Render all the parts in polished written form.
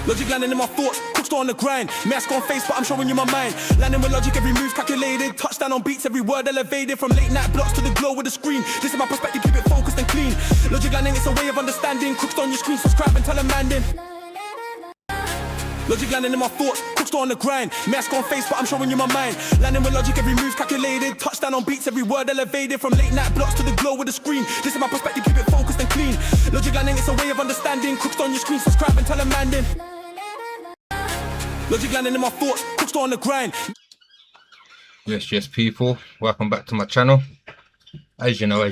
Logic landing in my thoughts, cooked on the grind. Mask on face, but I'm showing you my mind. Landing with logic, every move calculated. Touchdown on beats, every word elevated. From late night blocks to the glow with the screen. This is my perspective, keep it focused and clean. Logic landing, it's a way of understanding. Cooked on your screen, subscribe and tell a man then. Logic landing in my thoughts, cooked on the grind. Mask on face, but I'm showing you my mind. Landing with logic, every move calculated. Touchdown on beats, every word elevated. From late night blocks to the glow with the screen. This is my perspective, keep it focused and clean. Logic landing, it's a way of understanding. Cooked on your screen, subscribe and tell a man then. Logic landing in my thoughts, cooked on the grind. Yes, people. Welcome back to my channel. As you know.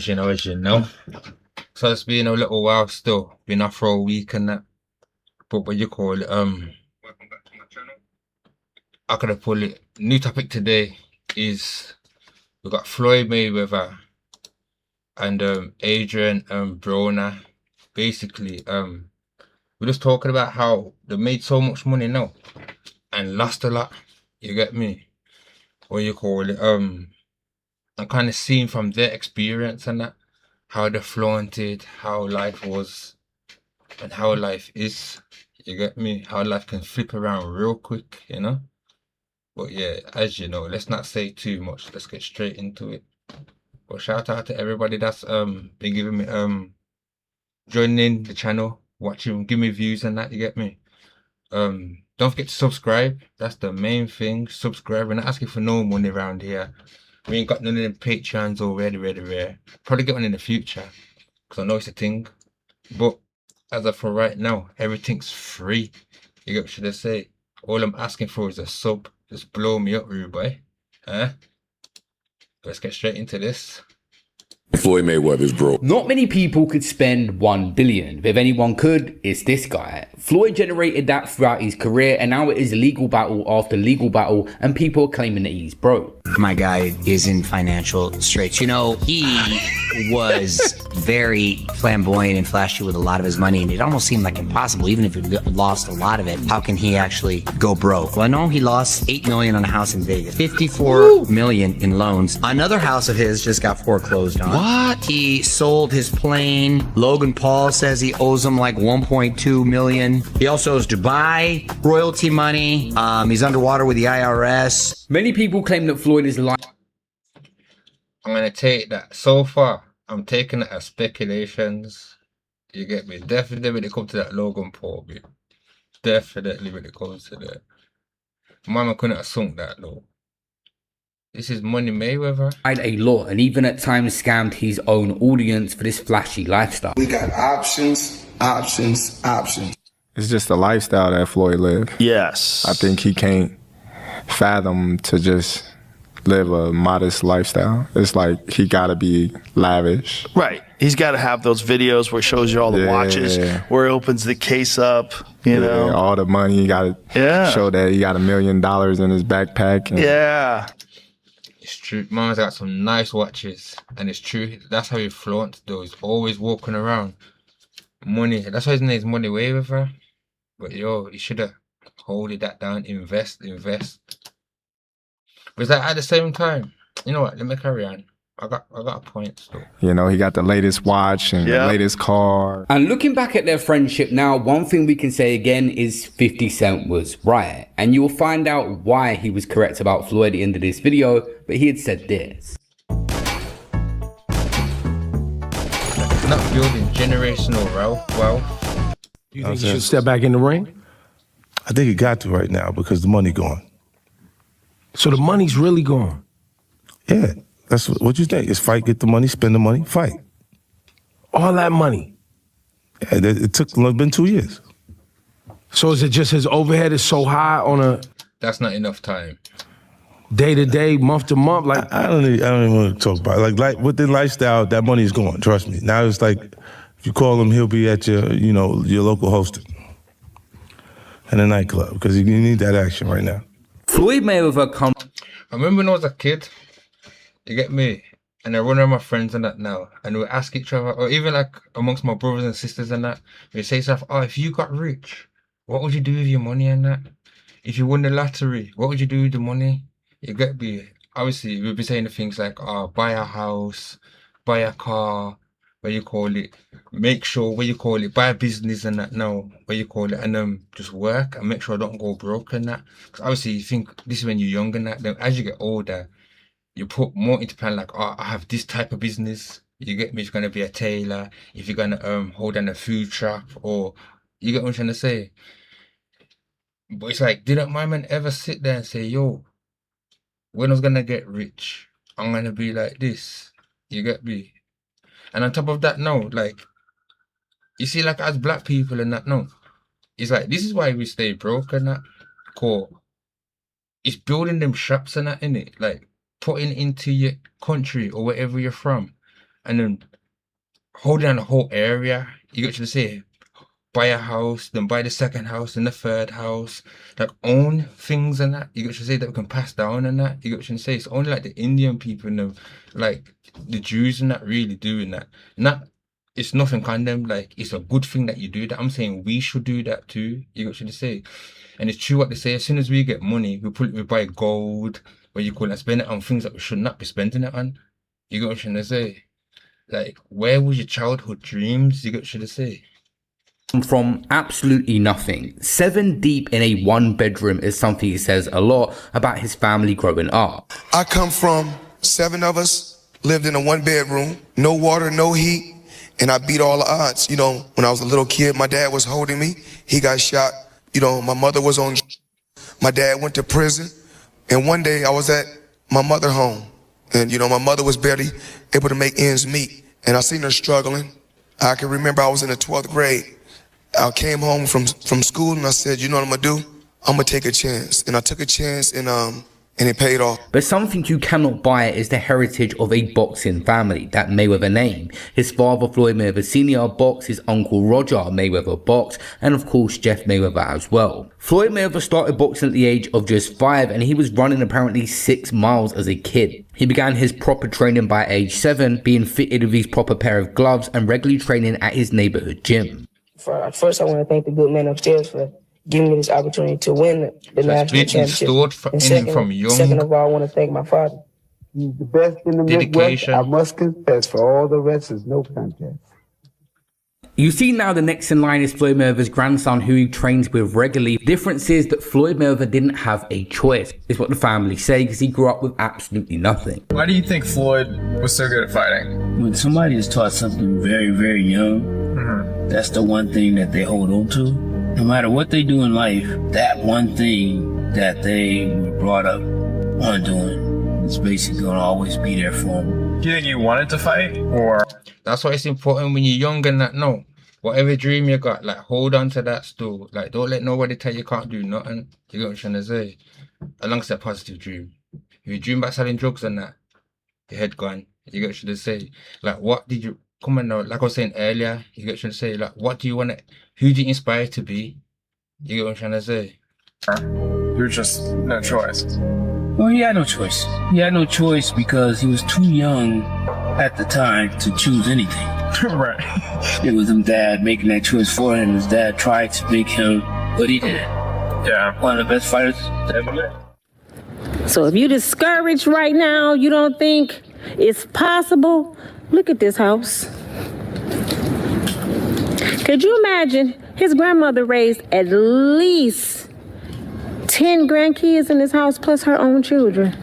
So it's been a little while still. Been off for a week and that. But what you call it, welcome back to my channel. I could have put it. New topic today is we got Floyd Mayweather and Adrien Broner. Basically, we're just talking about how they made so much money now and lost a lot. You get me? What you call it? I'm kind of seeing from their experience and that, how they flaunted, how life was and how life is. You get me? How life can flip around real quick, you know? But yeah, as you know, let's not say too much. Let's get straight into it. But shout out to everybody that's been giving me joining the channel, watching, give me views and that, you get me? Don't forget to subscribe. That's the main thing. Subscribe. We're not asking for no money around here. We ain't got none of them Patreons already. Probably get one in the future, because I know it's a thing. But as of for right now, everything's free. You get what should I say? All I'm asking for is a sub. Just blow me up, rude boy. Huh? Let's get straight into this. Floyd Mayweather's broke. Not many people could spend 1 billion, but if anyone could, it's this guy. Floyd generated that throughout his career, and now it is legal battle after legal battle, and people are claiming that he's broke. My guy is in financial straits. You know, he was very flamboyant and flashy with a lot of his money, and it almost seemed like impossible, even if he lost a lot of it. How can he actually go broke? Well, I know he lost 8 million on a house in Vegas, 54 million in loans. Another house of his just got foreclosed on. What? He sold his plane. Logan Paul says he owes him like 1.2 million. He also owes Dubai royalty money. He's underwater with the IRS. Many people claim that Floyd is lying. I'm going to take that. So far, I'm taking it as speculations. You get me? Definitely when it comes to that Logan Paul bit. Definitely when it comes to that. Mama couldn't have sunk that though. This is Money Mayweather. A lot, and even at times scammed his own audience for this flashy lifestyle. We got options. It's just the lifestyle that Floyd lived. Yes. I think he can't fathom to just live a modest lifestyle. It's like he gotta be lavish. Right. He's got to have those videos where he shows you all the watches, where he opens the case up, you know. All the money. He gotta show that he got $1 million in his backpack. And it's true. Mama's got some nice watches, and it's true. That's how he flaunts though. He's always walking around. Money. That's why his name's Money Mayweather. But yo, he should have holded that down. Invest. But it's like at the same time, you know what? Let me carry on. I got a point still. You know, he got the latest watch and the latest car. And looking back at their friendship now, one thing we can say again is 50 Cent was right. And you will find out why he was correct about Floyd at the end of this video, but he had said this. Not building generational wealth. Do you think he should step back in the ring? I think he got to right now because the money gone. So the money's really gone? Yeah. That's what you think. It's fight, get the money, spend the money, fight. All that money? Yeah, it's been 2 years. So is it just his overhead is so high on a... That's not enough time. Day to day, month to month, like... I don't even want to talk about it. Like with the lifestyle, that money is gone, trust me. Now it's like, if you call him, he'll be at your local hosting. And a nightclub, because you need that action right now. Floyd Mayweather come... I remember when I was a kid, you get me? And I run around my friends and that now, and we ask each other, or even like amongst my brothers and sisters and that, we say stuff, oh, if you got rich, what would you do with your money and that? If you won the lottery, what would you do with the money? You get me? Obviously, we'll be saying the things like, oh, buy a house, buy a car, what you call it, make sure, what you call it, buy a business and that now, what you call it, and just work and make sure I don't go broke and that. Because obviously you think this is when you're young and that, then as you get older, you put more into plan, like, oh, I have this type of business. You get me? If you're gonna be a tailor, if you're gonna hold down a food truck, or you get what I'm trying to say. But it's like, didn't my man ever sit there and say, yo, when I was gonna get rich, I'm gonna be like this. You get me? And on top of that, no, like, you see, like, as black people and that, no, it's like, this is why we stay broke and that. Cool. It's building them shops and that, innit? Like, putting into your country or wherever you're from, and then holding down the whole area. You get to say, buy a house, then buy the second house, then the third house, like own things and that. You get to say that we can pass down and that. You get to say it's only like the Indian people and the, like the Jews and that really doing that. Not, it's nothing on them. Like, it's a good thing that you do that. I'm saying we should do that too. You get to say, and it's true what they say. As soon as we get money, we buy gold, what you call it, spend it on things that we should not be spending it on. You get what I'm trying to say? Like, where was your childhood dreams? You get what I'm trying to say? From absolutely nothing, 7 deep in a 1-bedroom is something he says a lot about his family growing up. I come from 7 of us, lived in a 1-bedroom, no water, no heat, and I beat all the odds. You know, when I was a little kid, my dad was holding me. He got shot. You know, my mother was on, my dad went to prison. And one day I was at my mother's home, and you know, my mother was barely able to make ends meet, and I seen her struggling. I can remember I was in the 12th grade. I came home from school and I said, you know what I'm gonna do? I'm gonna take a chance. And I took a chance and it paid off. But something you cannot buy is the heritage of a boxing family, that Mayweather name. His father, Floyd Mayweather Sr., boxed, his uncle Roger Mayweather boxed, and of course Jeff Mayweather as well. Floyd Mayweather started boxing at the age of just 5, and he was running apparently 6 miles as a kid. He began his proper training by age 7, being fitted with his proper pair of gloves and regularly training at his neighborhood gym. First, I want to thank the good man upstairs for giving me this opportunity to win the national championship. Second of all, I want to thank my father. He's the best in the Midwest. I must confess, for all the rest is no contest. You see now the next in line is Floyd Mayweather's grandson, who he trains with regularly. The difference is that Floyd Mayweather didn't have a choice, is what the family say, because he grew up with absolutely nothing. Why do you think Floyd was so good at fighting? When somebody is taught something very, very young, that's the one thing that they hold on to. No matter what they do in life, that one thing that they were brought up on doing is basically going to always be there for them. Do you think you wanted to fight, or? That's why it's important when you're young and that, no. Whatever dream you got, like, hold on to that still. Like, don't let nobody tell you can't do nothing. You get what I'm trying to say? As long as it's a positive dream. If you dream about selling drugs and that, your head gone. You get what I'm trying to say? Like, what did you... Come on now, like I was saying earlier, you get what I'm trying to say? Like, what do you want to... Who do you inspire to be? You get what I'm trying to say? There's just no choice. Well, he had no choice. He had no choice because he was too young at the time to choose anything. Right. It was his dad making that choice for him. His dad tried to make him what he did. Yeah. One of the best fighters ever lived. So if you're discouraged right now, you don't think it's possible, look at this house. Could you imagine his grandmother raised at least 10 grandkids in this house plus her own children?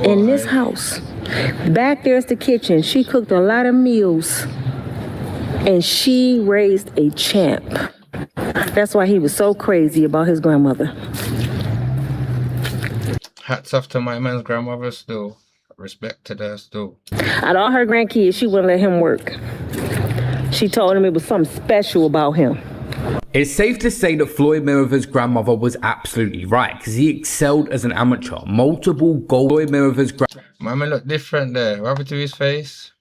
In this house. Back there's the kitchen. She cooked a lot of meals and she raised a champ. That's why he was so crazy about his grandmother. Hats off to my man's grandmother still. Respect to that still. Out of all her grandkids, she wouldn't let him work. She told him it was something special about him. It's safe to say that Floyd Mayweather's grandmother was absolutely right, because he excelled as an amateur. Multiple gold. Floyd Mayweather's Mama look different there. What happened to his face?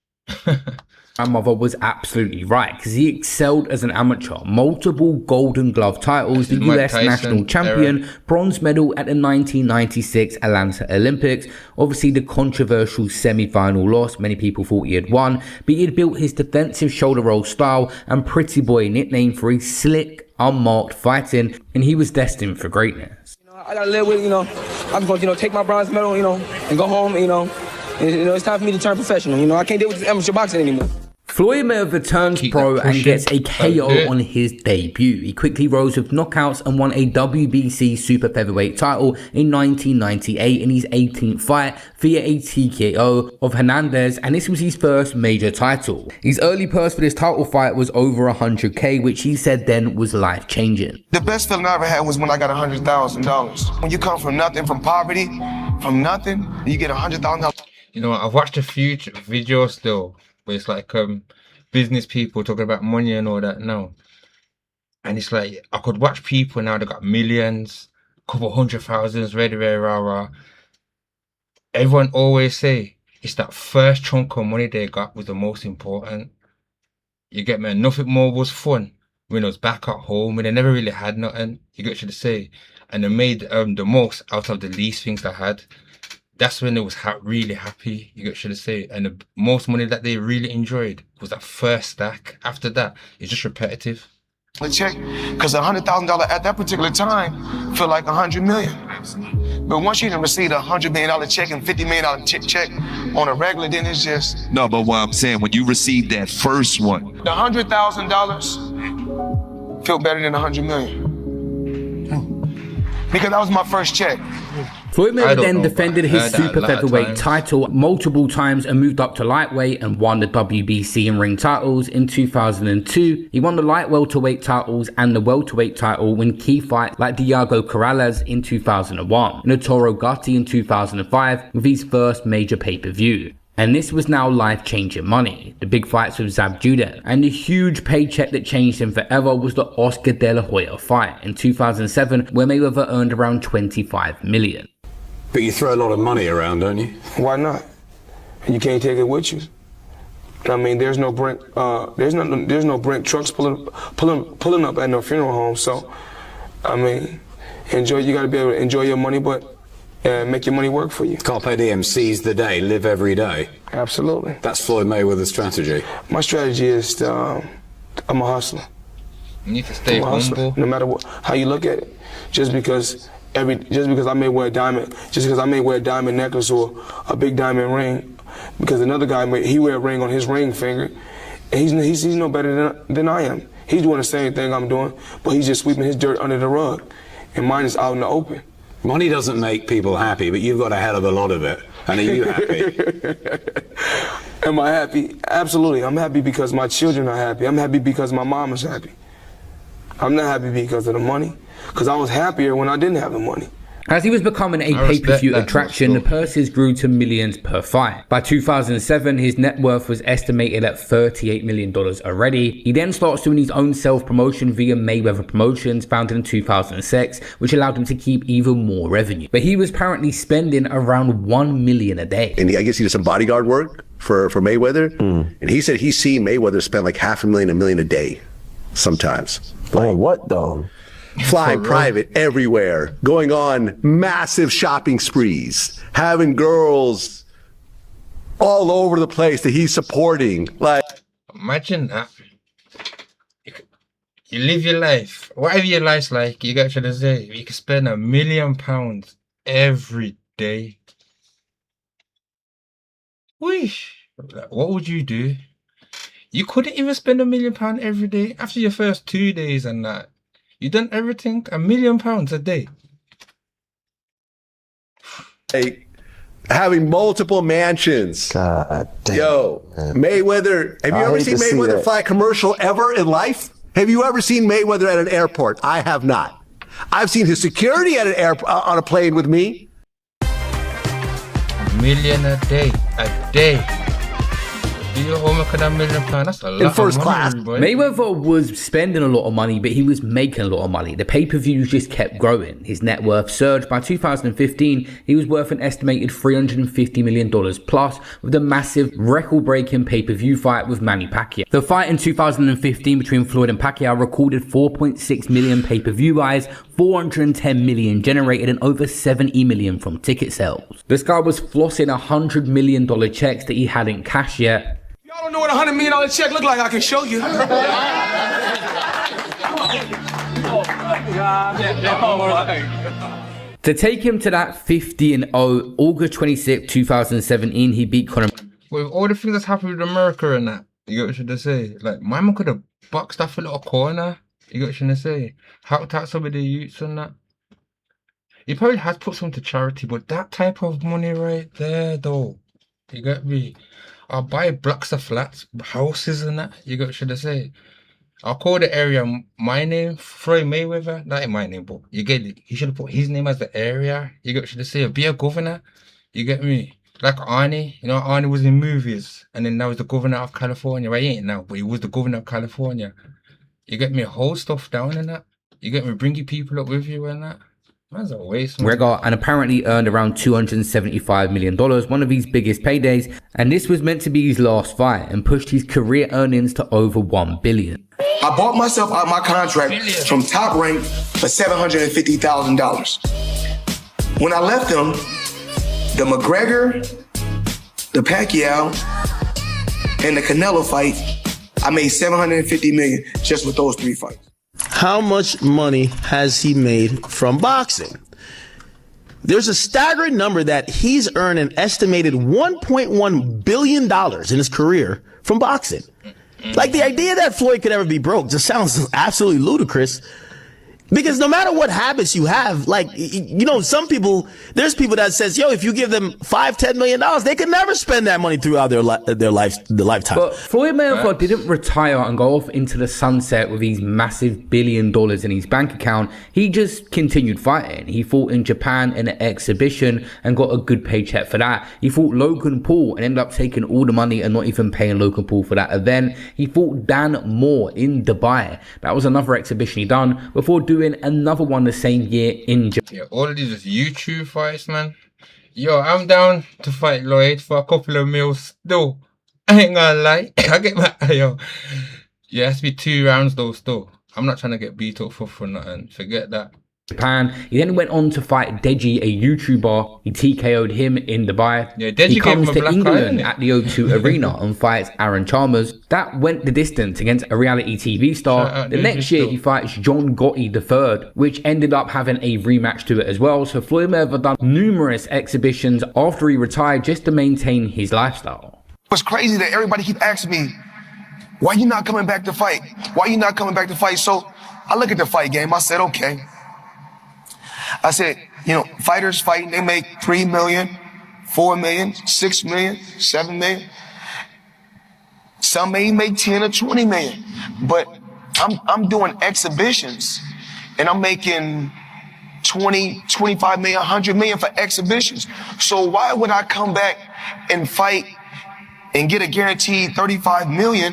grandmother was absolutely right, because he excelled as an amateur. Multiple Golden Glove titles, the US national champion, bronze medal at the 1996 Atlanta Olympics. Obviously the controversial semi-final loss, many people thought he had won, but he had built his defensive shoulder roll style and pretty boy nickname for his slick, unmarked fighting, and he was destined for greatness. I gotta live with it, I'm going to, take my bronze medal, and go home, and, it's time for me to turn professional. I can't deal with this amateur boxing anymore. Floyd Mayweather turns pro and gets a KO on his debut. He quickly rose with knockouts and won a WBC super featherweight title in 1998 in his 18th fight via a TKO of Hernandez, and this was his first major title. His early purse for this title fight was over $100K, which he said then was life-changing. The best feeling I ever had was when I got $100,000. When you come from nothing, from poverty, from nothing, you get $100,000. You know, I've watched a few videos though, where it's like business people talking about money and all that now. And it's like, I could watch people now that got millions, couple 100,000s, ready, rah, rah. Everyone always say, it's that first chunk of money they got was the most important. You get me? Nothing more was fun when I was back at home, and they never really had nothing, you get what to say. And they made the most out of the least things they had. That's when it was really happy, you get what I say. And the most money that they really enjoyed was that first stack. After that, it's just repetitive. A check, because $100,000 at that particular time felt like $100 million. But once you done receive a $100 million check and $50 million check on a regular, then it's just... No, but what I'm saying, when you received that first one... The $100,000 felt better than $100 million. Because that was my first check. Floyd Mayweather then defended his super featherweight title multiple times and moved up to lightweight and won the WBC and ring titles in 2002. He won the light welterweight titles and the welterweight title in key fights like Diego Corrales in 2001 and the Toro Gotti in 2005 with his first major pay-per-view. And this was now life-changing money. The big fights with Zab Judah. And the huge paycheck that changed him forever was the Oscar De La Hoya fight in 2007, where Mayweather earned around $25 million. But you throw a lot of money around, don't you? Why not? You can't take it with you. I mean, there's no Brent trucks pulling up at no funeral home. So, I mean, you got to be able to enjoy your money, but make your money work for you. Carpe diem, seize the day, live every day. Absolutely. That's Floyd Mayweather's strategy. My strategy is I'm a hustler. You need to stay humble. No matter how you look at it. Just because I may wear a diamond, necklace or a big diamond ring, because another guy he wear a ring on his ring finger, and he's no better than I am. He's doing the same thing I'm doing, but he's just sweeping his dirt under the rug, and mine is out in the open. Money doesn't make people happy, but you've got a hell of a lot of it. And are you happy? Am I happy? Absolutely. I'm happy because my children are happy. I'm happy because my mom is happy. I'm not happy because of the money, because I was happier when I didn't have the money. As he was becoming a pay-per-view attraction, the purses grew to millions per fight. By 2007, his net worth was estimated at $38 million already. He then starts doing his own self-promotion via Mayweather Promotions, founded in 2006, which allowed him to keep even more revenue. But he was apparently spending around $1 million a day. And I guess he did some bodyguard work for Mayweather. And he said he's seen Mayweather spend like $500,000, $1 million a day sometimes. Like what though? Flying private everywhere, going on massive shopping sprees, having girls all over the place that he's supporting. Like, imagine that. You live your life, whatever your life's like, you got to say, you can spend £1 million every day. Wish. What would you do? You couldn't even spend £1 million every day after your first 2 days and that. You done everything, £1 million a day. Hey, having multiple mansions. God damn. Yo, man. Mayweather. Have you ever seen Mayweather fly a commercial ever in life? Have you ever seen Mayweather at an airport? I have not. I've seen his security at an on a plane with me. $1 million a day. Do your homework at $1 million? That's a lot in first of class. money, boy. Mayweather was spending a lot of money, but he was making a lot of money. The pay-per-views just kept growing. His net worth surged. By 2015, he was worth an estimated $350 million plus, with a massive record-breaking pay-per-view fight with Manny Pacquiao. The fight in 2015 between Floyd and Pacquiao recorded 4.6 million pay-per-view eyes, 410 million generated, and over 70 million from ticket sales. This guy was flossing $100 million checks that he hadn't cashed yet. Y'all don't know what a $100 million check look like, I can show you. To take him to that 50-0, August 26, 2017, he beat Conor. With all the things that's happened with America and that, You get what I'm trying to say? Like, my man could have boxed off a little corner. You get what I'm trying to say? Helped out some of the youths and that. He probably has put some to charity, but that type of money right there, though, you get me? I'll buy blocks of flats, houses and that. You get what I'm trying to say? I'll call the area my name, Floyd Mayweather. That ain't my name, but you get it. He should have put his name as the area. You get what I'm trying to say? Be a governor. You get me? Like Arnie. You know, Arnie was in movies, and then now he's the governor of California. Well, he ain't now, but he was the governor of California. You get me? Hold stuff down and that. You get me? Bring your people up with you and that. That's a waste, man. Gregor and apparently earned around $275 million, one of his biggest paydays, and this was meant to be his last fight and pushed his career earnings to over $1 billion. I bought myself out my contract from Top Rank for $750,000. When I left them, the McGregor, the Pacquiao, and the Canelo fight, I made $750 million just with those 3 fights. How much money has he made from boxing? There's a staggering number that he's earned an estimated $1.1 billion in his career from boxing. Like, the idea that Floyd could ever be broke just sounds absolutely ludicrous. Because no matter what habits you have, like, you know, there's people that says, yo, if you give them $5-10 million, they could never spend that money throughout their lifetime. But Floyd Mayweather didn't retire and go off into the sunset with his massive $1 billion in his bank account. He just continued fighting. He fought in Japan in an exhibition and got a good paycheck for that. He fought Logan Paul and ended up taking all the money and not even paying Logan Paul for that event. He fought Dan Moore in Dubai. That was another exhibition he done before doing another one the same year in Japan. Yeah, all of these is YouTube fights, man. Yo, I'm down to fight Lloyd for a couple of mils still. I ain't gonna lie. I get my yo. Yeah, it has to be 2 rounds though still. I'm not trying to get beat up for nothing. Forget that. Japan. He then went on to fight Deji, a YouTuber. He TKO'd him in Dubai. Yeah, Deji he comes gave him a to black England eye, at the O2 Arena and fights Aaron Chalmers. That went the distance against a reality TV star. The next year he fights John Gotti III, which ended up having a rematch to it as well. So Floyd Mayweather done numerous exhibitions after he retired just to maintain his lifestyle. It's crazy that everybody keep asking me, why you not coming back to fight? Why you not coming back to fight? So I look at the fight game. I said, okay. I said, you know, fighters fighting, they make 3 million, 4 million, 6 million, 7 million. Some may make 10 or 20 million. But I'm doing exhibitions and I'm making 20, 25 million, 100 million for exhibitions. So why would I come back and fight and get a guaranteed 35 million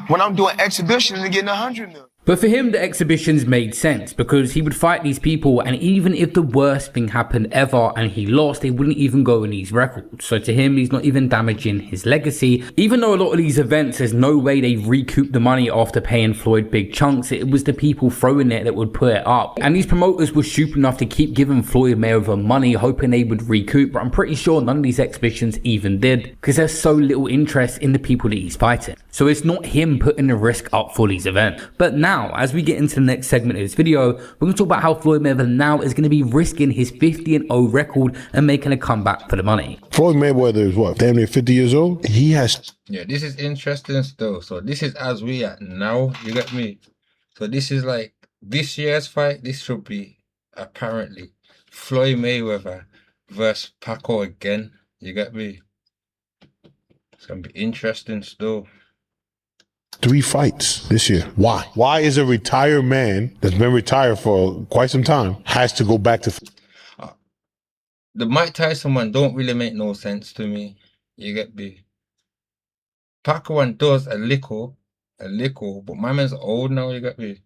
when I'm doing exhibitions and getting 100 million? But for him, the exhibitions made sense because he would fight these people, and even if the worst thing happened ever and he lost, they wouldn't even go in his records. So to him, he's not even damaging his legacy. Even though a lot of these events, there's no way they recouped the money after paying Floyd big chunks. It was the people throwing it that would put it up. And these promoters were stupid enough to keep giving Floyd Mayweather money, hoping they would recoup. But I'm pretty sure none of these exhibitions even did because there's so little interest in the people that he's fighting. So it's not him putting the risk up for these events. But now, as we get into the next segment of this video, we're going to talk about how Floyd Mayweather now is going to be risking his 50-0 record and making a comeback for the money. Floyd Mayweather is what, damn near 50 years old? He has... Yeah, this is interesting still. So this is as we are now, you get me? So this is like this year's fight. This should be apparently Floyd Mayweather versus Paco again. You get me? It's going to be interesting still. 3 fights this year. Why? Why is a retired man that's been retired for quite some time has to go back to... The Mike Tyson one don't really make no sense to me. You get me? Paco one does a little, but my man's old now, you get me?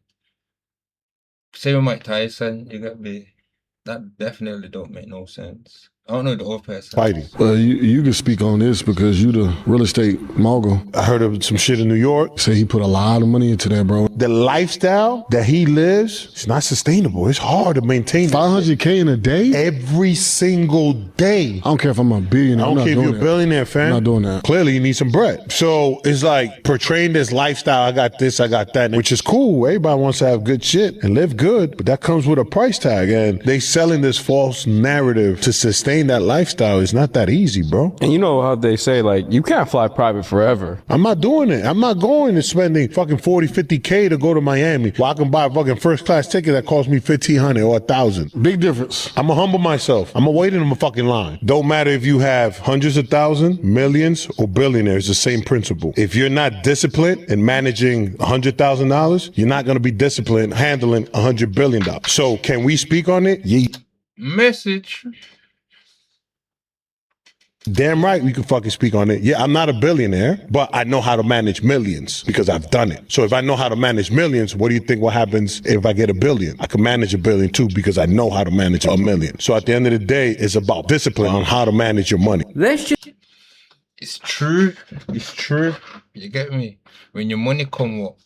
Same with Mike Tyson, you get me? That definitely don't make no sense. I don't know the old person. Fighting. Well, you can speak on this because you the real estate mogul. I heard of some shit in New York. Say he put a lot of money into that, bro. The lifestyle that he lives, it's not sustainable. It's hard to maintain. $500K in a day? Every single day. I don't care if I'm a billionaire. I don't care if you're a billionaire, fam. I'm not doing that. Clearly, you need some bread. So it's like portraying this lifestyle. I got this, I got that, which is cool. Everybody wants to have good shit and live good, but that comes with a price tag. And they selling this false narrative to sustain sustain that lifestyle is not that easy, bro. And you know how they say, like, you can't fly private forever. I'm not doing it. I'm not going and spending fucking 40, 50K to go to Miami. Well, I can buy a fucking first class ticket that costs me $1,500 or $1,000. Big difference. I'm gonna humble myself. I'm gonna wait in a fucking line. Don't matter if you have hundreds of thousands, millions, or billionaires, the same principle. If you're not disciplined in managing $100,000, you're not gonna be disciplined handling $100 billion. So can we speak on it? Yeah. Message. Damn right we can fucking speak on it. Yeah, I'm not a billionaire, but I know how to manage millions because I've done it. So if I know how to manage millions, what do you think what happens if I get $1 billion? I can manage $1 billion too because I know how to manage $1 million. So at the end of the day, it's about discipline on how to manage your money. It's true. It's true. You get me? When your money come up,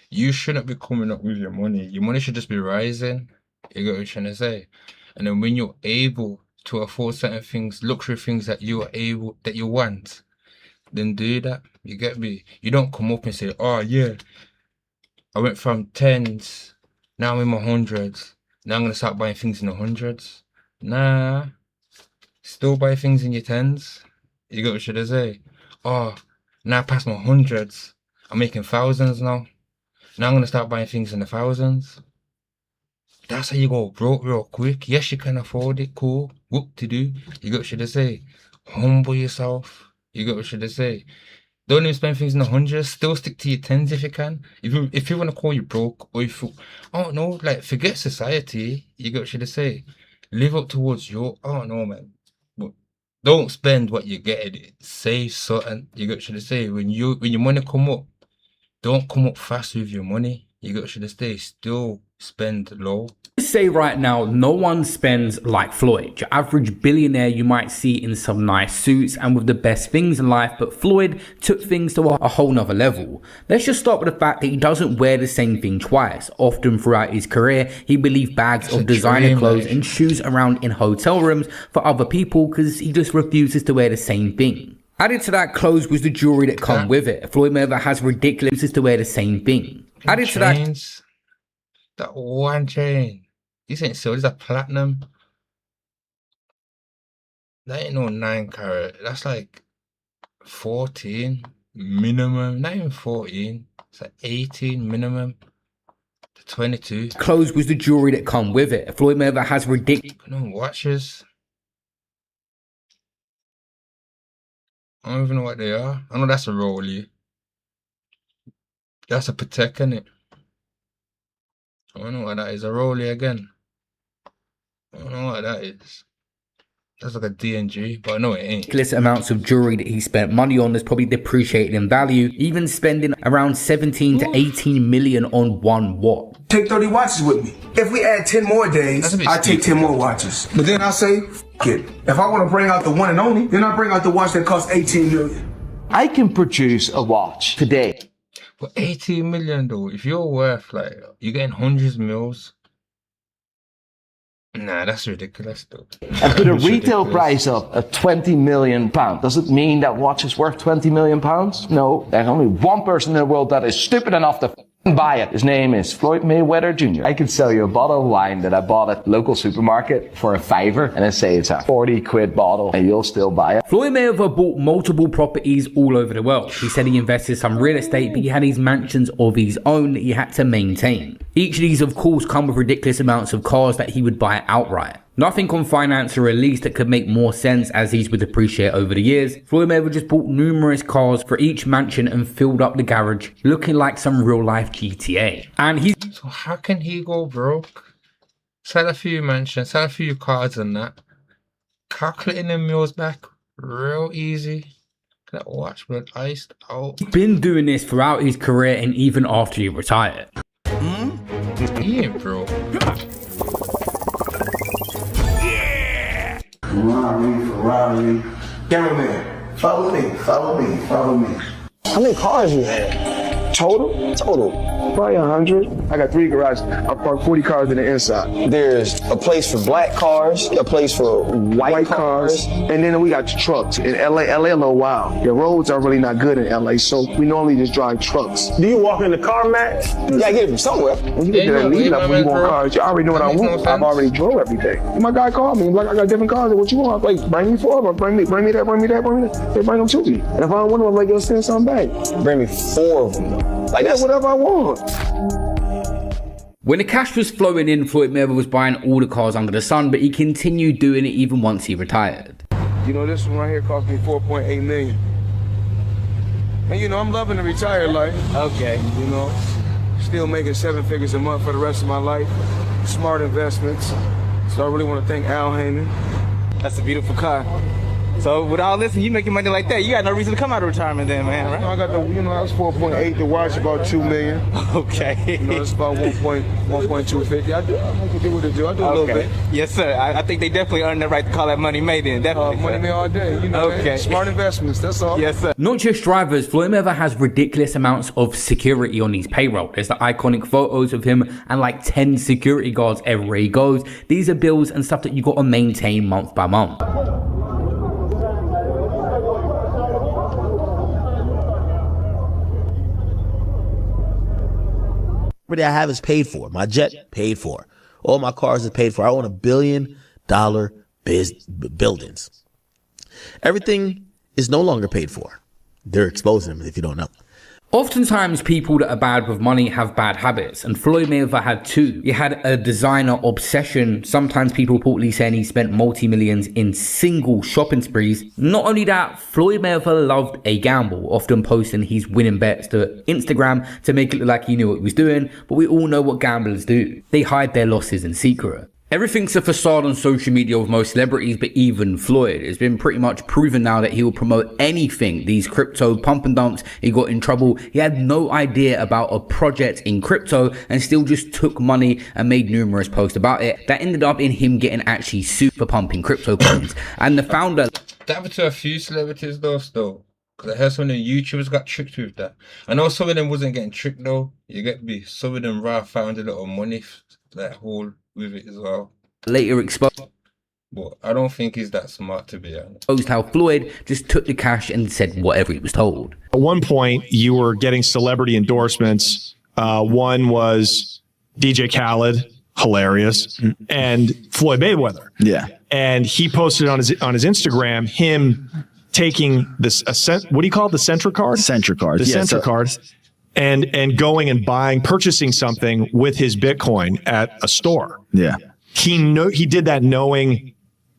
you shouldn't be coming up with your money. Your money should just be rising. You get what I'm trying to say? And then when you're able to afford certain things, luxury things that you want, then do that. You get me? You don't come up and say, oh yeah, I went from tens, now I'm in my hundreds. Now I'm gonna start buying things in the hundreds. Nah, still buy things in your tens. You get what should I say? Oh, now I passed my hundreds. I'm making thousands now. Now I'm gonna start buying things in the thousands. That's how you go broke real quick. Yes, you can afford it. Cool. Whoop to do. You got what should I say? Humble yourself. You got what should I say? Don't even spend things in the hundreds. Still stick to your tens if you can. If you want to call you broke, or if you, I don't know, like forget society. You got what should I say? Live up towards your, I don't know, man. But don't spend what you get. Save something. You got what should I say? When your money come up, don't come up fast with your money. You got what should I say? Still spend low. Say right now, no one spends like Floyd, your average billionaire you might see in some nice suits and with the best things in life, but Floyd took things to a whole nother level. Let's just start with the fact that he doesn't wear the same thing twice. Often throughout his career, he would leave bags of designer clothes and shoes around in hotel rooms for other people because he just refuses to wear the same thing. Added to that, clothes was the jewelry that come with it. Floyd Mayweather has ridiculous to wear the same thing. Added to that one chain. This ain't silver, this is a platinum. That ain't no 9 carat. That's like 14 minimum. Not even 14. It's like 18 minimum to 22. Clothes was the jewelry that come with it. Floyd Mayweather has ridiculous. No watches. I don't even know what they are. I know that's a Rollie. That's a Patek, innit? I don't know what that is. A Rollie again. I don't know what that is. That's like a D&G, but I know it ain't. Ridiculous amounts of jewelry that he spent money on that's probably depreciated in value, even spending around 17 to 18 million on one watch. Take 30 watches with me. If we add 10 more days, I take 10 more watches. But then I say, kid, if I want to bring out the one and only, then I bring out the watch that costs 18 million. I can produce a watch today. But 18 million though, if you're worth like, you're getting hundreds of mils. Nah, that's ridiculous though. And put a retail price up at £20 million. Does it mean that watch is worth £20 million? No, there's only one person in the world that is stupid enough to buy it. His name is Floyd Mayweather Jr. I could sell you a bottle of wine that I bought at the local supermarket for £5, and I say it's a 40 quid bottle, and you'll still buy it. Floyd Mayweather bought multiple properties all over the world. He said he invested some real estate, but he had his mansions of his own that he had to maintain. Each of these, of course, come with ridiculous amounts of cars that he would buy outright. Nothing on finance or release that could make more sense as these would depreciate over the years. Floyd Mayweather just bought numerous cars for each mansion and filled up the garage, looking like some real life GTA. And he's... So how can he go broke? Sell a few mansions, sell a few cars and that. Calculating the meals back, real easy. That watch was iced out. He's been doing this throughout his career and even after he retired. He ain't broke. Ferrari. Cameraman, follow me. How many cars you have? Total? Probably 100. I got 3 garages. I park 40 cars in the inside. There's a place for black cars, a place for white cars, and then we got trucks. In LA a little wild. The roads are really not good in LA, so we normally just drive trucks. Do you walk in the car, Matt? Yeah, I get it from somewhere. When you get to that lead up, when you want cars, you already know what I want. I've already drove everything. My guy called me, like, I got different cars. What you want? Like, bring me 4 of them. Bring me that, bring me that, bring me that. They bring them to me. And if I don't want them, I'm like, yo, send something back. Bring me 4 of them. Like, that's whatever I want. When the cash was flowing in, Floyd Mayweather was buying all the cars under the sun, but he continued doing it even once he retired. You know, this one right here cost me $4.8 million. And you know, I'm loving the retired life. Okay. You know, still making 7 figures a month for the rest of my life. Smart investments. So I really want to thank Al Heyman. That's a beautiful car. So with all this and you making money like that, you got no reason to come out of retirement then, man, right? I got the, you know, I was 4.8, the watch about $2 million. Okay. You know, it's about 1.250. I can do what I do. I do a little bit. Yes, sir. I think they definitely earned the right to call that money made then, definitely. Money made all day, you know. Okay. Smart investments, that's all. Yes, sir. Not just drivers, Floyd Mayweather has ridiculous amounts of security on his payroll. There's the iconic photos of him and like 10 security guards everywhere he goes. These are bills and stuff that you got to maintain month by month. Everything I have is paid for. My jet paid for. All my cars are paid for. I own $1 billion buildings. Everything is no longer paid for. They're exposing them if you don't know. Oftentimes, people that are bad with money have bad habits, and Floyd Mayweather had 2. He had a designer obsession. Sometimes people reportedly saying he spent multi-millions in single shopping sprees. Not only that, Floyd Mayweather loved a gamble, often posting his winning bets to Instagram to make it look like he knew what he was doing, but we all know what gamblers do. They hide their losses in secret. Everything's a facade on social media with most celebrities, but even Floyd. It's been pretty much proven now that he will promote anything. These crypto pump and dumps, he got in trouble. He had no idea about a project in crypto and still just took money and made numerous posts about it. That ended up in him getting actually super pumping crypto coins. And the founder... That happened to a few celebrities though, still. Because I heard some of the YouTubers got tricked with that. I know some of them wasn't getting tricked though. You get me? Some of them found a little money, that whole... with it as well. Later exposed, but I don't think he's that smart, to be honest. Exposed how Floyd just took the cash and said whatever he was told. At one point, you were getting celebrity endorsements. One was DJ Khaled, hilarious, and Floyd Mayweather. Yeah, and he posted on his Instagram him taking this what do you call it? The Centra card? Centra card. The Centra cards. And going and purchasing something with his Bitcoin at a store. Yeah. He did that knowing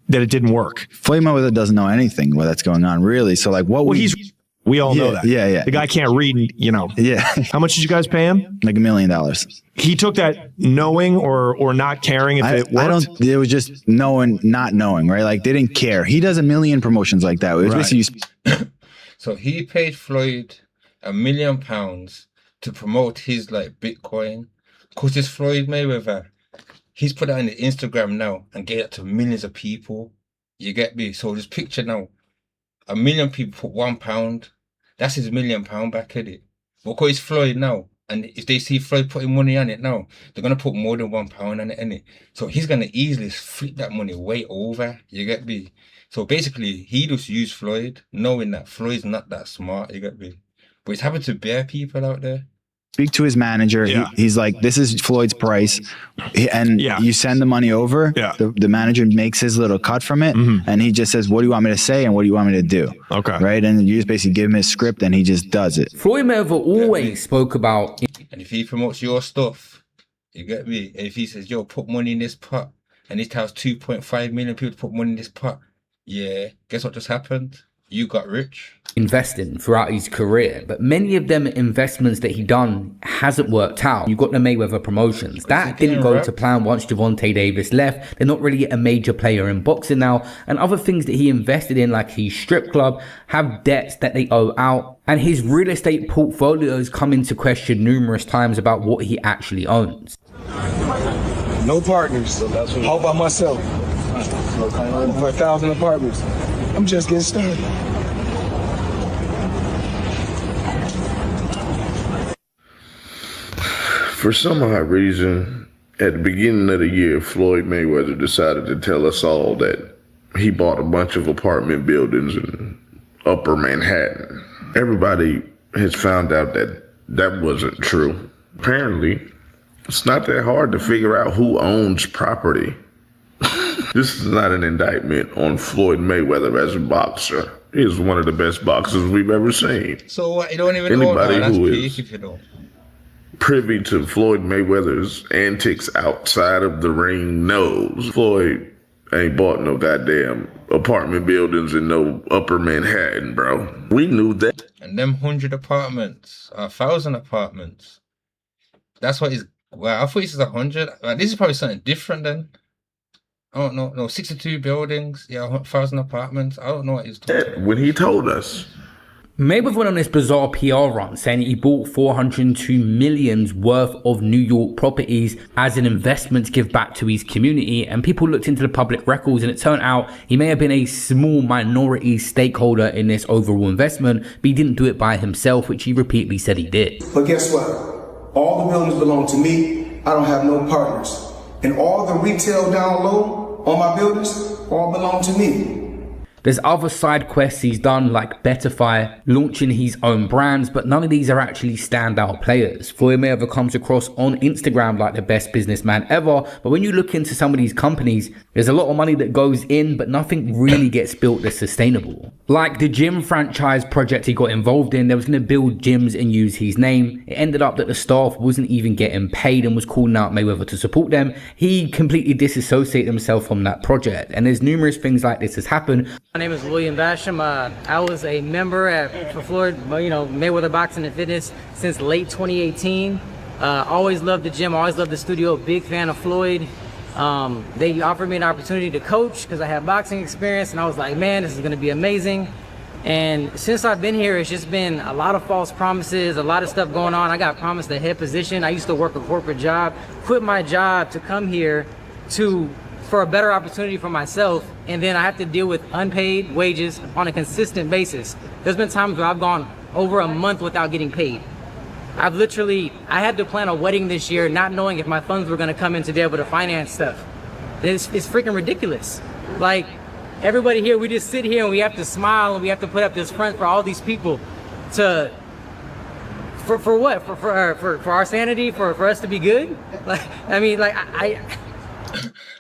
that it didn't work. Floyd Mayweather doesn't know anything that's going on, really. So like what we all know that. Yeah. The guy can't read, you know. Yeah. How much did you guys pay him? Like $1 million. He took that knowing or not caring if it worked? It was just knowing, not knowing, right? Like they didn't care. He does a million promotions like that. It was basically So he paid Floyd £1 million to promote his like Bitcoin, because it's Floyd Mayweather. He's put that on the Instagram now and gave it to millions of people. You get me? So just picture now, 1 million people put £1. That's his £1 million back at it. Because it's Floyd now, and if they see Floyd putting money on it now, they're gonna put more than £1 on it, innit? So he's gonna easily flip that money way over. You get me? So basically, he just used Floyd, knowing that Floyd's not that smart. You get me? But it's happened to bare people out there. Speak to his manager. Yeah. He's like, this is Floyd's price. And you send the money over. Yeah. The manager makes his little cut from it. And he just says, what do you want me to say? And what do you want me to do? Okay. Right. And you just basically give him his script and he just does it. Floyd Mayweather always spoke about... And if he promotes your stuff, you get me? And if he says, yo, put money in this pot, and he tells 2.5 million people to put money in this pot, yeah, guess what just happened? You got rich. Investing throughout his career, but many of them investments that he done hasn't worked out. You've got the Mayweather promotions that didn't go to plan once Gervonta Davis left. They're not really a major player in boxing now, and other things that he invested in, like his strip club, have debts that they owe out, and his real estate portfolios come into question numerous times about what he actually owns. No partners, all by myself. Over 1,000 apartments. I'm just getting started. For some odd reason, at the beginning of the year, Floyd Mayweather decided to tell us all that he bought a bunch of apartment buildings in Upper Manhattan. Everybody has found out that that wasn't true. Apparently, it's not that hard to figure out who owns property. This is not an indictment on Floyd Mayweather as a boxer. He is one of the best boxers we've ever seen. So what, you don't even know Anybody that? who That's is peak if you don't. privy to Floyd Mayweather's antics outside of the ring knows Floyd ain't bought no goddamn apartment buildings in no Upper Manhattan, bro. We knew that. And them 100 apartments, 1,000 apartments. That's what he's. Well, I thought he said 100. Like, this is probably something different then. I don't know. No, 62 buildings. Yeah, 1,000 apartments. I don't know what he's talking about. When he told us. Mayweather went on this bizarre PR run saying he bought $402 million worth of New York properties as an investment to give back to his community, and people looked into the public records and it turned out he may have been a small minority stakeholder in this overall investment, but he didn't do it by himself, which he repeatedly said he did. But guess what? All the buildings belong to me. I don't have no partners. And all the retail down low on my buildings all belong to me. There's other side quests he's done like Betterfy, launching his own brands, but none of these are actually standout players. Floyd Mayweather comes across on Instagram like the best businessman ever, but when you look into some of these companies, there's a lot of money that goes in, but nothing really gets built that's sustainable. Like the gym franchise project he got involved in, they was going to build gyms and use his name. It ended up that the staff wasn't even getting paid and was calling out Mayweather to support them. He completely disassociated himself from that project, and there's numerous things like this has happened. My name is William Basham. I was a member for Floyd, Mayweather Boxing and Fitness since late 2018. Always loved the gym, always loved the studio, big fan of Floyd. They offered me an opportunity to coach because I have boxing experience, and I was like, man, this is gonna be amazing. And since I've been here, it's just been a lot of false promises, a lot of stuff going on. I got promised a head position. I used to work a corporate job, quit my job to come here for a better opportunity for myself, and then I have to deal with unpaid wages on a consistent basis. There's been times where I've gone over a month without getting paid. I had to plan a wedding this year not knowing if my funds were gonna come in to be able to finance stuff. It's freaking ridiculous. Like, everybody here, we just sit here and we have to smile and we have to put up this front for all these people for what? For our sanity, for us to be good? Like, I mean, like, I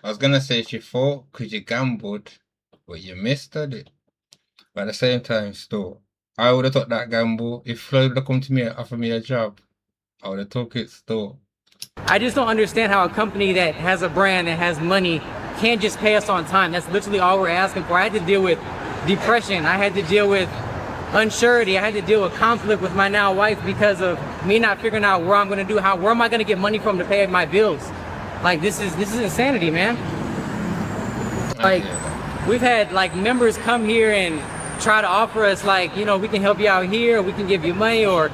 was gonna say it's your fault because you gambled, but you missed it. But at the same time, still, I would have took that gamble. If Floyd would have come to me and offered me a job, I would have took it still. I just don't understand how a company that has a brand that has money can't just pay us on time. That's literally all we're asking for. I had to deal with depression. I had to deal with unsurety. I had to deal with conflict with my now wife because of me not figuring out where I'm gonna do, where am I gonna get money from to pay my bills? Like, this is insanity, man. Like, we've had like members come here and try to offer us like, we can help you out here, we can give you money, or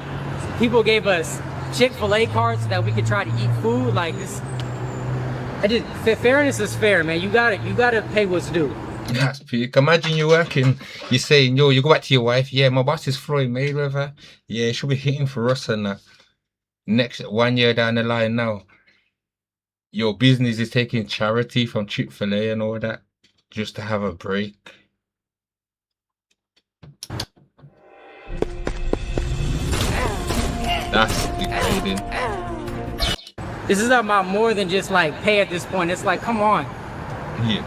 people gave us Chick-fil-A cards so that we could try to eat food. Like this, fairness is fair, man. You gotta pay what's due. That's peak. Imagine you're working, you're saying, you go back to your wife, yeah, my boss is Floyd Mayweather. Yeah, she'll be hitting for us and that. Next 1 year down the line now, your business is taking charity from Chick-fil-A and all that just to have a break. That's degrading. This is about more than just like pay at this point. It's like, come on. Yeah.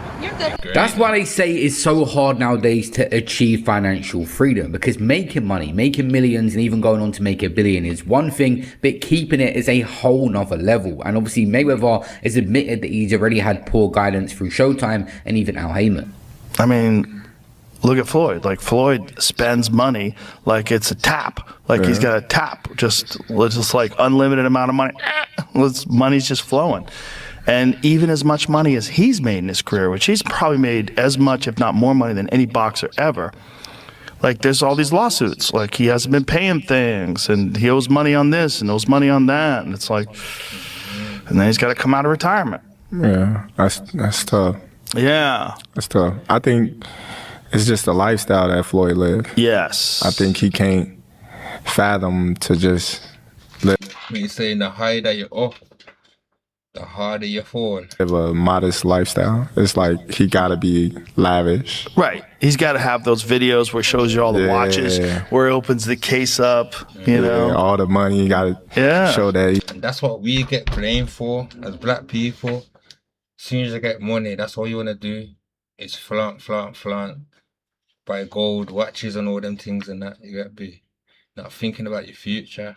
That's why they say it's so hard nowadays to achieve financial freedom, because making money, making millions, and even going on to make $1 billion is one thing, but keeping it is a whole nother level. And obviously Mayweather has admitted that he's already had poor guidance through Showtime and even Al Heyman. I mean, look at Floyd. Like, Floyd spends money like it's a tap. Like, he's got a tap, just like unlimited amount of money. Money's just flowing. And even as much money as he's made in his career, which he's probably made as much, if not more money than any boxer ever, like, there's all these lawsuits. Like, he hasn't been paying things, and he owes money on this and owes money on that. And it's like, and then he's got to come out of retirement. Yeah, that's tough. Yeah. That's tough. I think it's just the lifestyle that Floyd lived. Yes. I think he can't fathom to just let When you're saying the higher that you're up, the harder you fall. Have a modest lifestyle. It's like he gotta be lavish. Right. He's got to have those videos where he shows you all the watches, where he opens the case up, you know. All the money, you gotta show that. And that's what we get blamed for as black people. As soon as you get money, that's all you want to do is flaunt, flaunt, flaunt. Buy gold, watches and all them things and that. You got to be not thinking about your future.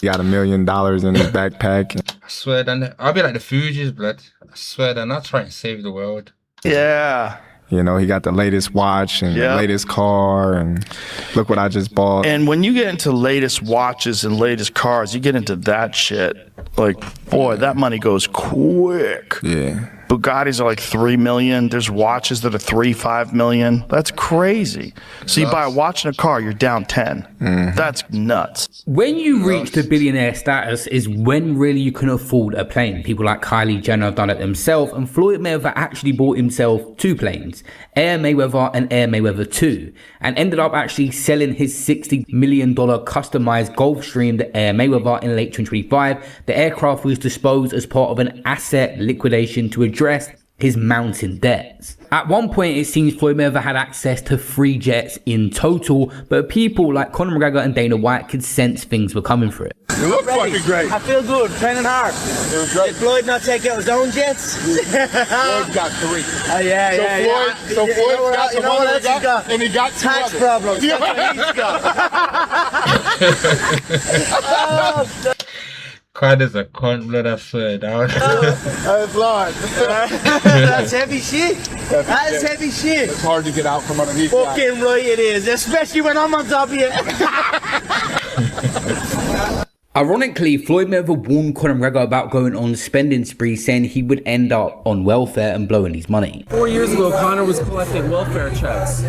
He got $1 million in his backpack. I swear, then I'll be like the Fugees, blood. I swear, then I'll try and save the world. Yeah. You know, he got the latest watch and the latest car, and look what I just bought. And when you get into latest watches and latest cars, you get into that shit. Like, boy, that money goes quick. Yeah. Bugattis are like 3 million. There's watches that are 3-5 million. That's crazy. So you buy a watch and a car, you're down 10. That's nuts. When you reach the billionaire status is when really you can afford a plane. People like Kylie Jenner have done it themselves, and Floyd Mayweather actually bought himself 2 planes, Air Mayweather and Air Mayweather 2, and ended up actually selling his $60 million customized Gulfstream, the Air Mayweather, in late 2025. The aircraft was disposed as part of an asset liquidation to address his mounting debts. At one point, it seems Floyd Mayweather had access to 3 jets in total, but people like Conor McGregor and Dana White could sense things were coming for it. You look fucking great. I feel good, training hard. It was great. Did Floyd not take out his own jets? Floyd got 3. Oh, yeah. So Floyd got the one else he got? and he got 2 tax others. problems. That's what he's got. Connor's a cunt, blood, I swear, dog. That's large. That's heavy shit. That's heavy shit. It's hard to get out from underneath that. Fucking right it is, especially when I'm on top of you. Ironically, Floyd Mayweather warned Conor McGregor about going on spending spree, saying he would end up on welfare and blowing his money. 4 years ago, Conor was collecting welfare checks.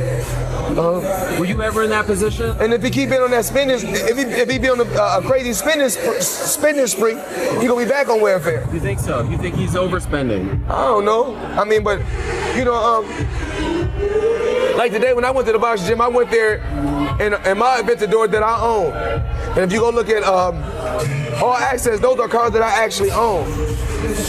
Were you ever in that position? And if he keep in on that spending, if he be on a crazy spending spree, he gonna be back on welfare. You think so? You think he's overspending? I don't know. I mean, but you know, like today when I went to the boxing gym, I went there in my Aventador that I own. And if you go look at All Access, those are cars that I actually own.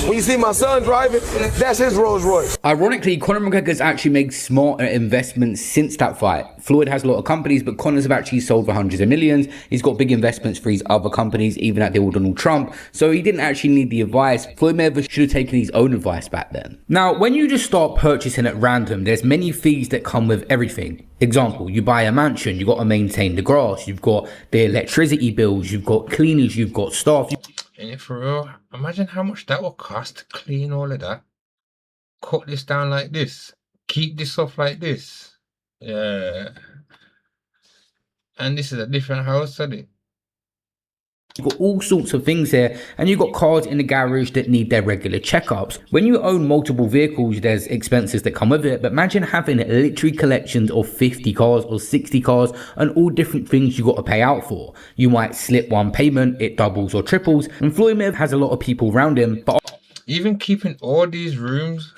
When you see my son driving, that's his Rolls Royce. Ironically, Conor McGregor's actually made smarter investments since that fight. Floyd has a lot of companies, but Conor's have actually sold for hundreds of millions. He's got big investments for his other companies, even at the old Donald Trump. So he didn't actually need the advice. Floyd Mayweather should have taken his own advice back then. Now, when you just start purchasing at random, there's many fees that come with everything. Example, you buy a mansion, you got to maintain the grass, you've got the electricity bills, you've got cleaners, you've got staff. And for real, imagine how much that will cost to clean all of that. Cut this down like this. Keep this off like this. Yeah. And this is a different house, isn't it? You've got all sorts of things here, and you've got cars in the garage that need their regular checkups. When you own multiple vehicles, there's expenses that come with it, but imagine having literally collections of 50 cars or 60 cars and all different things you got to pay out for. You might slip one payment, it doubles or triples, and Floyd Mayweather has a lot of people around him, but even keeping all these rooms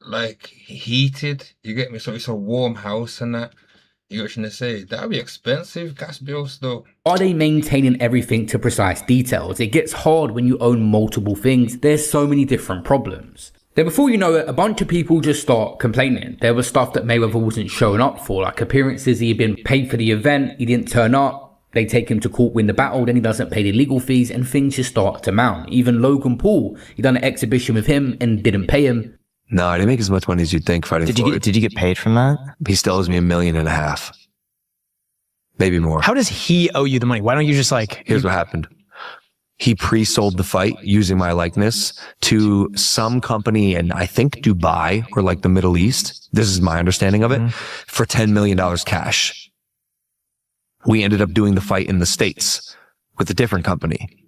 like heated, you get me? So it's a warm house and that. You got to say that'd be expensive. Gas bills though. Are they maintaining everything to precise details? It gets hard when you own multiple things. There's so many different problems. Then before you know it, a bunch of people just start complaining. There was stuff that Mayweather wasn't showing up for, like appearances. He had been paid for the event, he didn't turn up. They take him to court, win the battle, then he doesn't pay the legal fees, and things just start to mount. Even Logan Paul, he done an exhibition with him and didn't pay him. No, I didn't make as much money as you'd think fighting Floyd. Did you get paid from that? He still owes me $1.5 million. Maybe more. How does he owe you the money? Why don't you just like... Here's what happened. He pre-sold the fight using my likeness to some company in, I think, Dubai or like the Middle East. This is my understanding of it, for $10 million cash. We ended up doing the fight in the States with a different company.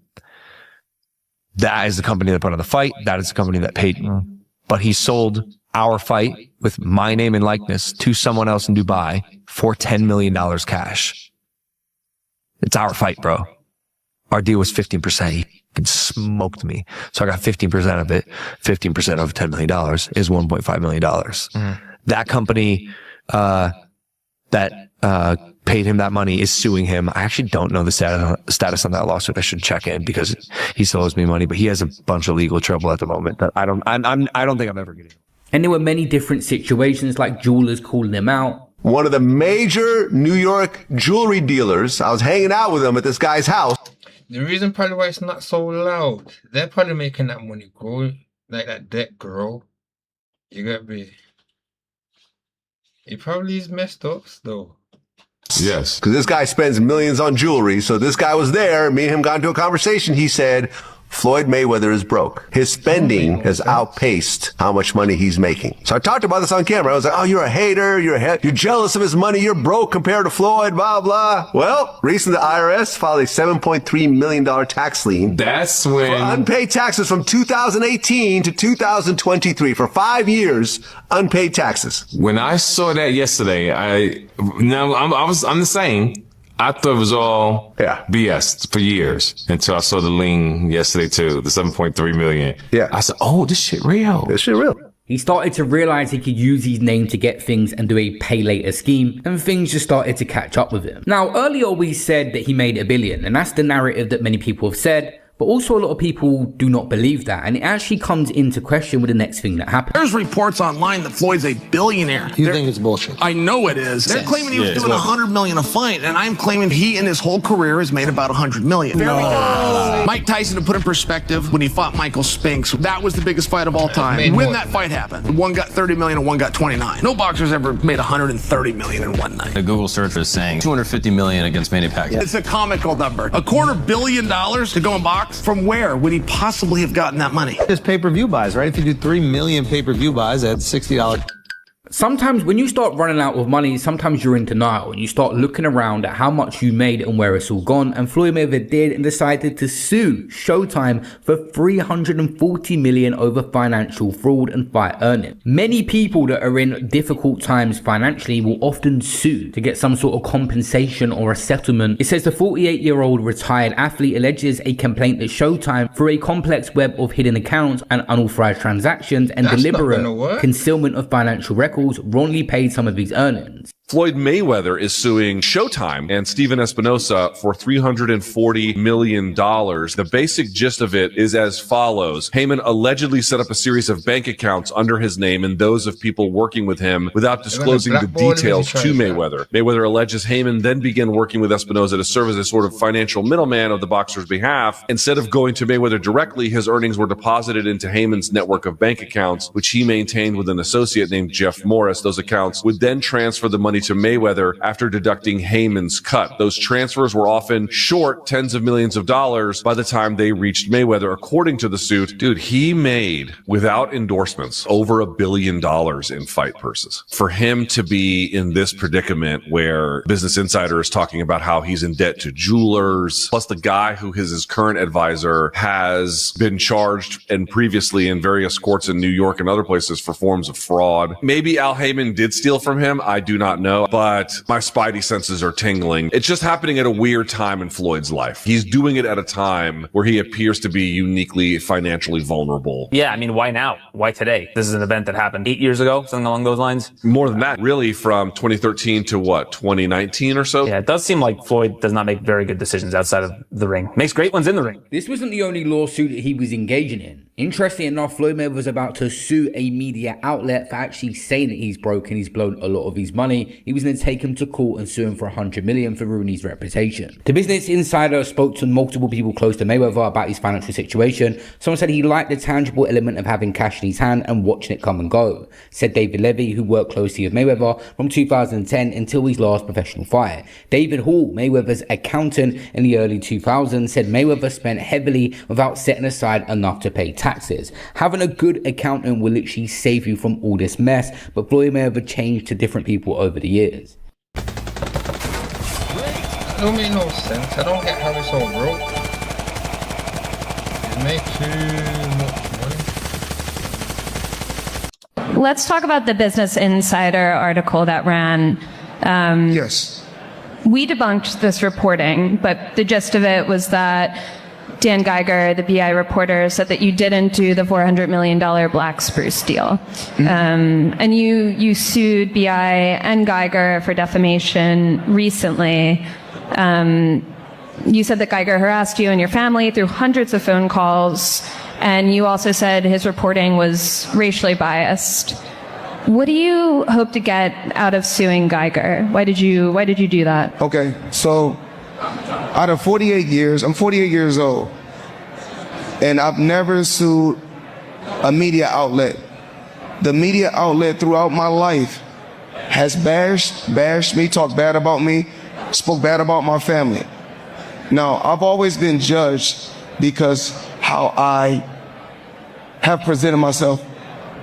That is the company that put on the fight. That is the company that paid me. But he sold our fight with my name and likeness to someone else in Dubai for $10 million cash. It's our fight, bro. Our deal was 15%. He smoked me. So I got 15% of it. 15% of $10 million is $1.5 million. That company, paid him that money is suing him. I actually don't know the status on that lawsuit. I should check in because he still owes me money, but he has a bunch of legal trouble at the moment that I don't think I'm ever getting. And there were many different situations, like jewelers calling him out. One of the major New York jewelry dealers, I was hanging out with him at this guy's house. The reason probably why it's not so loud, they're probably making that money grow, like that debt grow. You got me. He probably is messed up still. Yes. Because this guy spends millions on jewelry. So this guy was there. Me and him got into a conversation. He said, Floyd Mayweather is broke. His spending has outpaced how much money he's making. So I talked about this on camera. I was like, oh, you're a hater. You're jealous of his money. You're broke compared to Floyd, blah, blah. Well, recently the IRS filed a $7.3 million tax lien. That's when... for unpaid taxes from 2018 to 2023. For 5 years, unpaid taxes. When I saw that yesterday, I'm the same. I thought it was all BS for years until I saw the lien yesterday too, the 7.3 million. Yeah. I said, oh, this shit real. This shit real. He started to realize he could use his name to get things and do a pay later scheme, and things just started to catch up with him. Now, earlier we said that he made $1 billion, and that's the narrative that many people have said. But also a lot of people do not believe that, and it actually comes into question with the next thing that happened. There's reports online that Floyd's a billionaire. You think it's bullshit? I know it is. They're claiming he was doing $100 million a fight, and I'm claiming he in his whole career has made about $100 million. No. Mike Tyson, to put in perspective, when he fought Michael Spinks, that was the biggest fight of all time. When that fight happened, one got 30 million and one got 29. No boxer's ever made 130 million in one night. The Google search was saying 250 million against Manny Pacquiao. It's a comical number. $250 million to go and box? From where would he possibly have gotten that money? Just pay-per-view buys, right? If you do 3 million pay-per-view buys at $60. Sometimes when you start running out of money, sometimes you're in denial and you start looking around at how much you made and where it's all gone. And Floyd Mayweather did and decided to sue Showtime for $340 million over financial fraud and fight earnings. Many people that are in difficult times financially will often sue to get some sort of compensation or a settlement. It says the 48-year-old retired athlete alleges a complaint that Showtime, through a complex web of hidden accounts and unauthorized transactions and deliberate concealment of financial records, wrongly paid some of his earnings. Floyd Mayweather is suing Showtime and Steven Espinosa for $340 million. The basic gist of it is as follows. Heyman allegedly set up a series of bank accounts under his name and those of people working with him without disclosing the details to Mayweather. Mayweather alleges Heyman then began working with Espinosa to serve as a sort of financial middleman of the boxer's behalf. Instead of going to Mayweather directly, his earnings were deposited into Heyman's network of bank accounts, which he maintained with an associate named Jeff Morris. Those accounts would then transfer the money to Mayweather after deducting Heyman's cut. Those transfers were often short tens of millions of dollars by the time they reached Mayweather. According to the suit, dude, he made, without endorsements, over $1 billion in fight purses. For him to be in this predicament where Business Insider is talking about how he's in debt to jewelers, plus the guy who is his current advisor has been charged and previously in various courts in New York and other places for forms of fraud. Maybe Al Heyman did steal from him. I do not know, but my spidey senses are tingling. It's just happening at a weird time in Floyd's life. He's doing it at a time where he appears to be uniquely financially vulnerable. Yeah, I mean, why now? Why today? This is an event that happened 8 years ago, something along those lines. More than that, really, from 2013 to what, 2019 or so? Yeah, it does seem like Floyd does not make very good decisions outside of the ring. Makes great ones in the ring. This wasn't the only lawsuit that he was engaging in. Interestingly enough, Floyd Mayweather was about to sue a media outlet for actually saying that he's broke and he's blown a lot of his money. He was going to take him to court and sue him for $100 million for ruining his reputation. The Business Insider spoke to multiple people close to Mayweather about his financial situation. Someone said he liked the tangible element of having cash in his hand and watching it come and go. Said David Levy, who worked closely with Mayweather from 2010 until his last professional fight. David Hall, Mayweather's accountant in the early 2000s, said Mayweather spent heavily without setting aside enough to pay taxes. Having a good accountant will literally save you from all this mess, but Floyd Mayweather changed to different people over the years. It don't make no sense. I don't get how it's all broke. It makes too much money. Let's talk about the Business Insider article that ran. Yes. We debunked this reporting, but the gist of it was that Dan Geiger, the BI reporter, said that you didn't do the $400 million Black Spruce deal. And you sued BI and Geiger for defamation recently. You said that Geiger harassed you and your family through hundreds of phone calls, and you also said his reporting was racially biased. What do you hope to get out of suing Geiger? Why did you do that? Okay, so out of 48 years, I'm 48 years old, and I've never sued a media outlet. The media outlet throughout my life has bashed me, talked bad about me, spoke bad about my family. Now, I've always been judged because how I have presented myself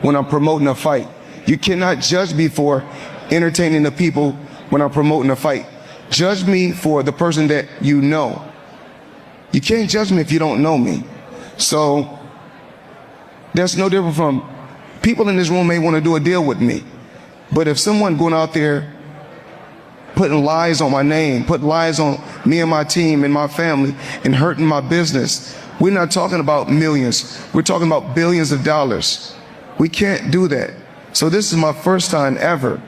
when I'm promoting a fight. You cannot judge me for entertaining the people when I'm promoting a fight. Judge me for the person that you know. You can't judge me if you don't know me. So that's no different from people in this room may want to do a deal with me. But if someone going out there putting lies on my name, putting lies on me and my team and my family and hurting my business, we're not talking about millions. We're talking about billions of dollars. We can't do that. So this is my first time ever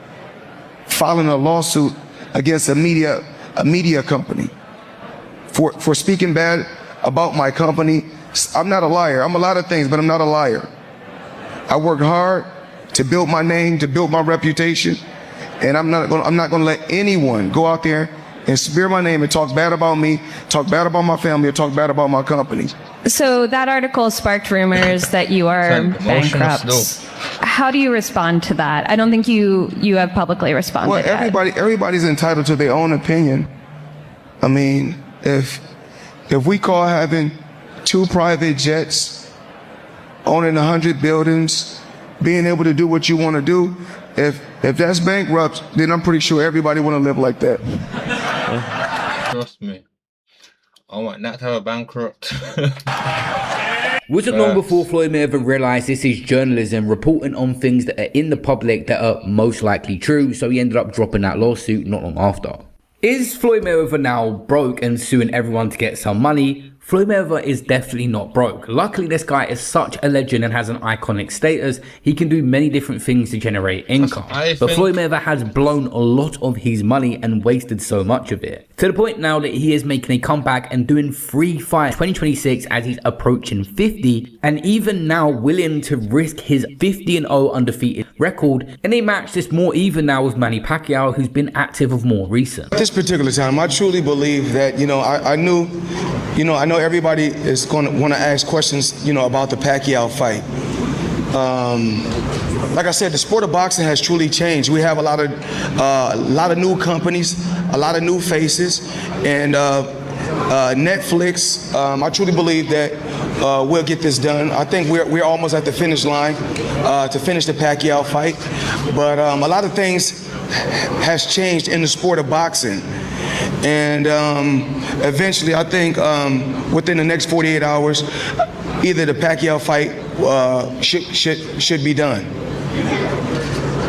filing a lawsuit against a media company for speaking bad about my company. I'm not a liar. I'm a lot of things, but I'm not a liar. I worked hard to build my name, to build my reputation, and I'm not going to let anyone go out there and smear my name and talk bad about me, talk bad about my family, or talk bad about my company. So that article sparked rumors that you are bankrupt. How do you respond to that? I don't think you have publicly responded. Well, everybody's entitled to their own opinion. I mean, if we call having 2 private jets, owning 100 buildings, being able to do what you want to do, if that's bankrupt, then I'm pretty sure everybody want to live like that. Trust me, I want that to have a bankrupt. Wasn't long before Floyd Mayweather realised this is journalism, reporting on things that are in the public that are most likely true, so he ended up dropping that lawsuit not long after. Is Floyd Mayweather now broke and suing everyone to get some money? Floyd Mayweather is definitely not broke. Luckily, this guy is such a legend and has an iconic status. He can do many different things to generate income. But Floyd Mayweather has blown a lot of his money and wasted so much of it. To the point now that he is making a comeback and doing 3 fights 2026 as he's approaching 50, and even now willing to risk his 50-0 undefeated record in a match that's more even now with Manny Pacquiao, who's been active of more recent. At this particular time, I truly believe that, I know everybody is going to want to ask questions, about the Pacquiao fight. Like I said, the sport of boxing has truly changed. We have a lot of new companies, a lot of new faces, and Netflix. I truly believe that we'll get this done. I think we're almost at the finish line to finish the Pacquiao fight. But a lot of things has changed in the sport of boxing. And eventually, I think within the next 48 hours, either the Pacquiao fight should be done.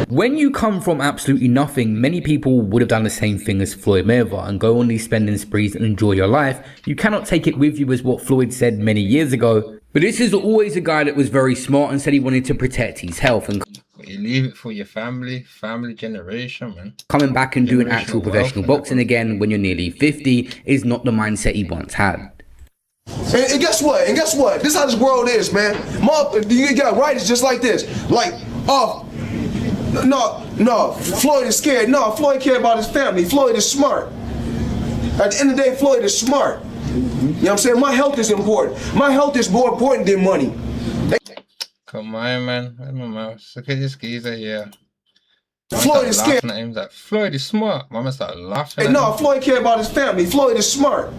When you come from absolutely nothing, many people would have done the same thing as Floyd Mayweather and go on these spending sprees and enjoy your life. You cannot take it with you, as what Floyd said many years ago. But this is always a guy that was very smart and said he wanted to protect his health. And you leave it for your family generation, man. Coming back and doing actual professional boxing again when you're nearly 50 is not the mindset he once had. And guess what? This is how this world is, man. You got writers just like this. Like, no, Floyd is scared. No, Floyd cares about his family. Floyd is smart. At the end of the day, Floyd is smart. You know what I'm saying? My health is important. My health is more important than money. Come on, man. Where's my mouse? Look at this geezer here. Floyd is scared. At him. Like, Floyd is smart. Mama started laughing. Hey, no, Floyd cares about his family. Floyd is smart.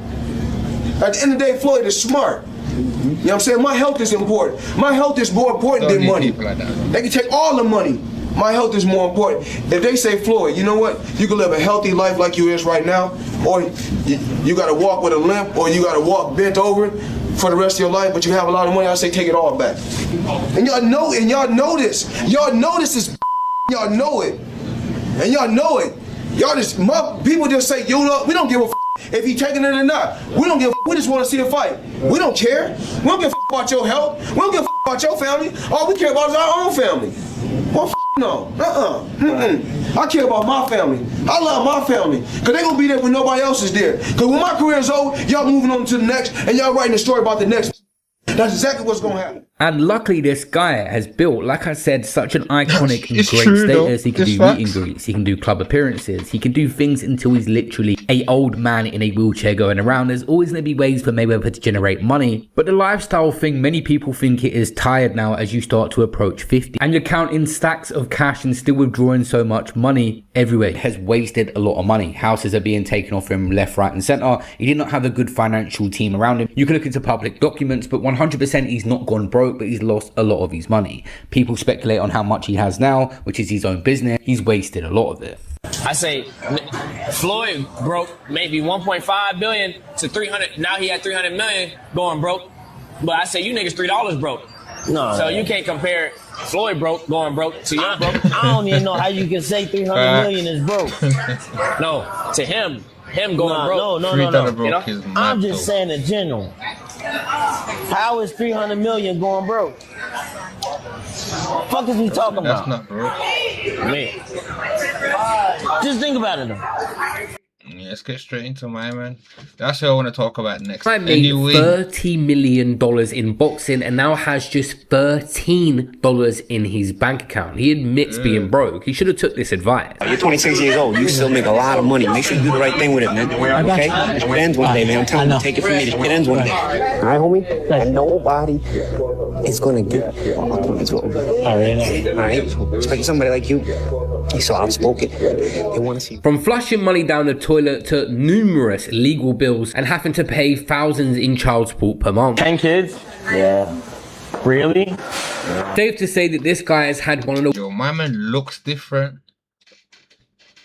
At the end of the day, Floyd is smart. You know what I'm saying? My health is important. My health is more important than money. Like that. They can take all the money. My health is more important. If they say, Floyd, you know what? You can live a healthy life like you is right now, or you got to walk with a limp, or you got to walk bent over for the rest of your life, but you have a lot of money, I say take it all back. And y'all know this. Y'all know this is y'all know it. And y'all know it. Y'all just, people just say, we don't give a if he taking it or not. We don't give a we just want to see a fight. We don't care. We don't give a about your health. We don't give a about your family. All we care about is our own family. Well, no. I care about my family. I love my family. Because they going to be there when nobody else is there. Because when my career is over, y'all moving on to the next, and y'all writing a story about the next. That's exactly what's going to happen. And luckily this guy has built, like I said, such an iconic and great status. He can do meet and greets, he can do club appearances, he can do things until he's literally a old man in a wheelchair going around. There's always going to be ways for Mayweather to generate money. But the lifestyle thing, many people think it is tired now as you start to approach 50. And you're counting stacks of cash and still withdrawing so much money everywhere. He has wasted a lot of money. Houses are being taken off him left, right and centre. He did not have a good financial team around him. You can look into public documents, but 100% he's not gone broke, but he's lost a lot of his money. People speculate on how much he has now, which is his own business. He's wasted a lot of it. I say Floyd broke maybe 1.5 billion to 300. Now he had 300 million going broke. But I say you niggas $3 broke. No. So you can't compare Floyd broke going broke to your broke. I don't even know how you can say 300 million is broke. No, to him going broke. No. You know? I'm just saying in general. How is 300 million going broke? What the fuck is we talking about? That's not broke. Man. Just think about it though. Yeah, let's get straight into my man. That's what I want to talk about next. I made $30 million in boxing and now has just $13 in his bank account. He admits being broke. He should have took this advice. You're 26 years old. You still make a lot of money. Make sure you do the right thing with it, man. Okay? It ends one day, man. I'm telling you, take it from me. It ends one day. All right, homie? And nobody is going to get you. All right? Expect somebody like you. He's so outspoken. They want to see. From flushing money down the toilet to numerous legal bills and having to pay thousands in child support per month. 10 kids? Yeah. Really? Safe to say that this guy has had one of the... Yo, my man looks different.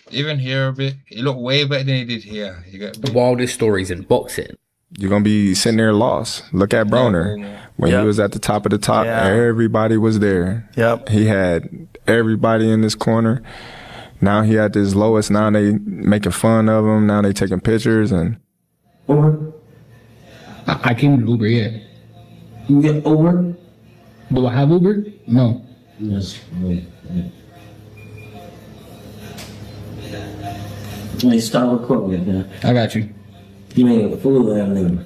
Even here a bit. He looked way better than he did here. You get the wildest stories in boxing. You're going to be sitting there lost. Look at Broner. When he was at the top of the top, everybody was there. Yep. He had everybody in this corner. Now he at his lowest. Now they making fun of him. Now they taking pictures and... Uber? I came with Uber, yeah. You get Uber? Do I have Uber? No. Yes. You start recording it, I got you. You ain't a fool of that nigga.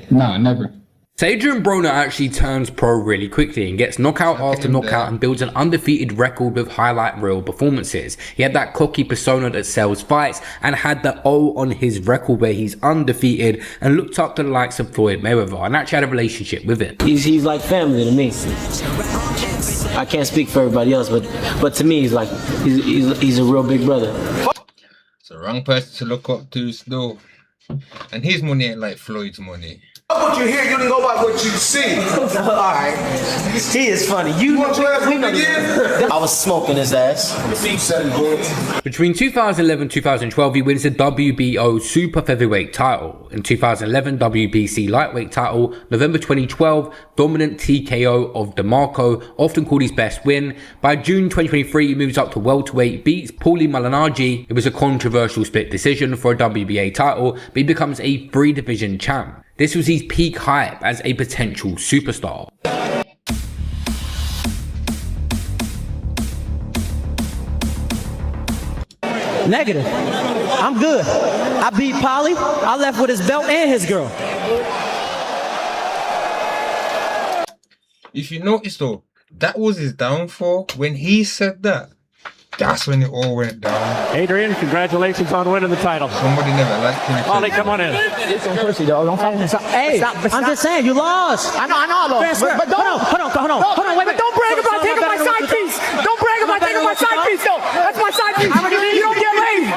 Nah, never. So Adrien Broner actually turns pro really quickly and gets knockout after knockout and builds an undefeated record with highlight reel performances. He had that cocky persona that sells fights and had the O on his record where he's undefeated and looked up to the likes of Floyd Mayweather and actually had a relationship with him. He's like family to me. I can't speak for everybody else, but to me he's like he's a real big brother. It's the wrong person to look up to still. And his money ain't like Floyd's money. What you hear, you don't go by what you see. Alright. He is funny. You want your ass again? I was smoking his ass. Between 2011 and 2012, he wins the WBO Super Featherweight title. In 2011, WBC Lightweight title. November 2012, dominant TKO of DeMarco, often called his best win. By June 2023, he moves up to welterweight, beats Paulie Malignaggi. It was a controversial split decision for a WBA title, but he becomes a 3-division champ. This was his peak hype as a potential superstar. Negative. I'm good. I beat Paulie. I left with his belt and his girl. If you notice though, that was his downfall. When he said that, that's when it all went down. Adrien, congratulations on winning the title. Somebody never liked him. Paulie, come on in. Hey, I'm just saying, you lost. I know, I lost. But hold on, wait, but don't brag about taking my side piece. Don't brag about taking my side piece, though. That's my side piece. You don't get laid.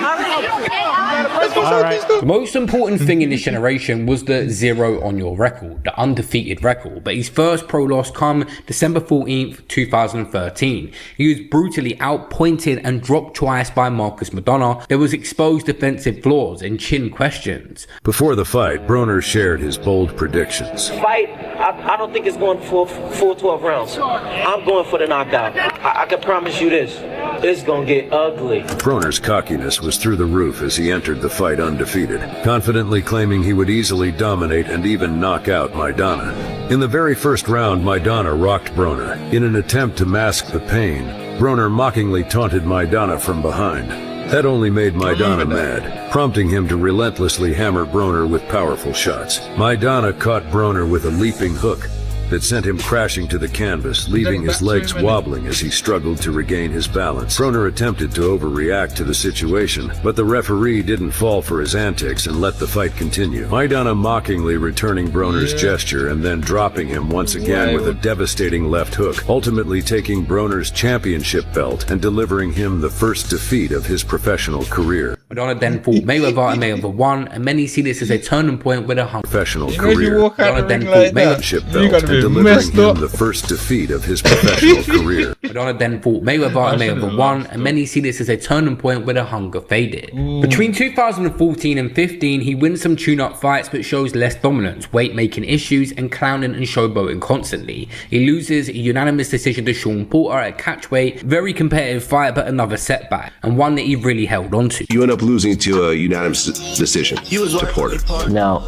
All right. The most important thing in this generation was the 0 on your record, the undefeated record. But his first pro loss come December 14th, 2013. He was brutally outpointed and dropped twice by Marcus Madonna. There was exposed defensive flaws and chin questions. Before the fight, Broner shared his bold predictions. Fight, I don't think it's going for full 12 rounds. I'm going for the knockout. I can promise you this. It's gonna get ugly. Broner's cockiness was through the roof as he entered the fight undefeated, confidently claiming he would easily dominate and even knock out Maidana. In the very first round, Maidana rocked Broner. In an attempt to mask the pain, Broner mockingly taunted Maidana from behind. That only made Maidana mad, prompting him to relentlessly hammer Broner with powerful shots. Maidana caught Broner with a leaping hook that sent him crashing to the canvas, leaving his legs wobbling as he struggled to regain his balance. Broner attempted to overreact to the situation, but the referee didn't fall for his antics and let the fight continue. Maidana mockingly returning Broner's gesture and then dropping him once again with a devastating left hook, ultimately taking Broner's championship belt and delivering him the first defeat of his professional career. Maidana then fought Mayweather and Mayweather won, and many see this as a turning point with a professional career. Maidana then fought Mayweather belt and delivering him the first defeat of his professional career. Maidana then fought Mayweather and Mayweather won, and many see this as a turning point where the hunger faded. Between 2014 and 15, he wins some tune-up fights but shows less dominance, weight-making issues, and clowning and showboating constantly. He loses a unanimous decision to Sean Porter at catchweight, very competitive fight but another setback, and one that he really held on to. You end up losing to a unanimous decision to Porter. Now,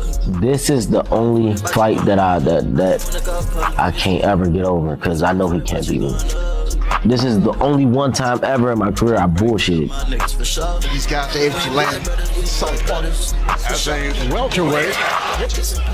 this is the only fight that I can't ever get over because I know he can't beat me. This is the only one time ever in my career I bullshitted. These guys are able to land as a welterweight.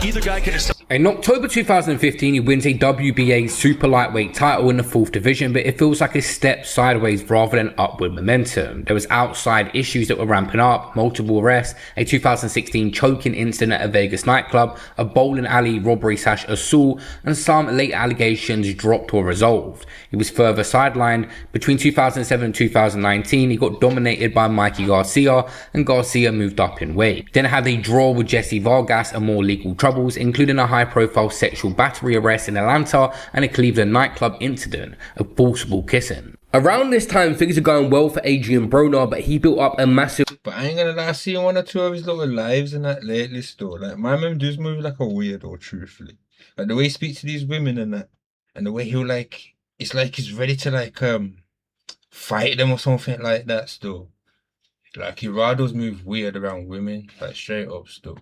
Either guy can. In October 2015, he wins a WBA super lightweight title in the 4th division, but it feels like a step sideways rather than upward momentum. There was outside issues that were ramping up, multiple arrests, a 2016 choking incident at a Vegas nightclub, a bowling alley robbery/assault, and some late allegations dropped or resolved. He was further sidelined. Between 2007 and 2019, he got dominated by Mikey Garcia, and Garcia moved up in weight. Then had a draw with Jesse Vargas and more legal troubles, including a high-profile sexual battery arrest in Atlanta and a Cleveland nightclub incident of forcible kissing. Around this time, things are going well for Adrien Broner, but he built up a massive... But I ain't gonna lie, I've seen one or two of his little lives and that lately still. Like, my man does move like a weirdo, truthfully. Like, the way he speaks to these women and that, and the way he'll like... It's like he's ready to like fight them or something like that still. Like Irado's move weird around women, like straight up still.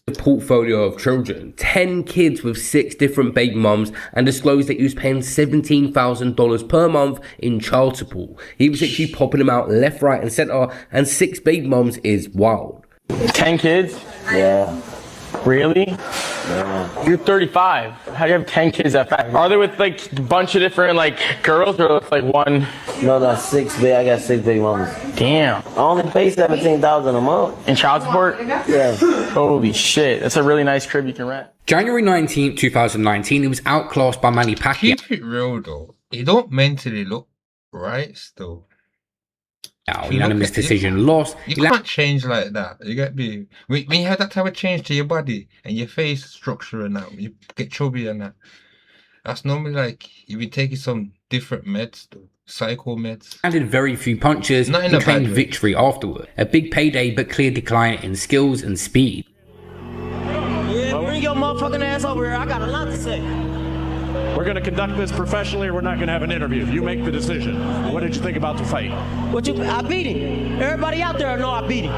The portfolio of children, 10 kids with 6 different baby mums, and disclosed that he was paying $17,000 per month in child support. He was actually popping them out left, right and centre, and 6 baby mums is wild. 10 kids? Yeah. Really? Yeah. You're 35. How do you have 10 kids that fast? Are they with like a bunch of different like girls or with like one? No, that's 6 big. I got 6 big mamas. Damn. I only pay $17,000 a month. In child support? Yeah. Holy shit. That's a really nice crib you can rent. January 19th, 2019, he was outclassed by Manny Pacquiao. Keep it real though. He don't mentally look right still. Unanimous decision lost. You can't change like that. You get me? When you have that type of change to your body and your face structure and that, you get chubby and that. That's normally like you've been taking some different meds, psycho meds. Landed very few punches and claimed victory afterward. A big payday, but clear decline in skills and speed. Yeah, bring your motherfucking ass over here. I got a lot to say. We're going to conduct this professionally, or we're not going to have an interview. You make the decision. What did you think about the fight? I beat him. Everybody out there know I beat him.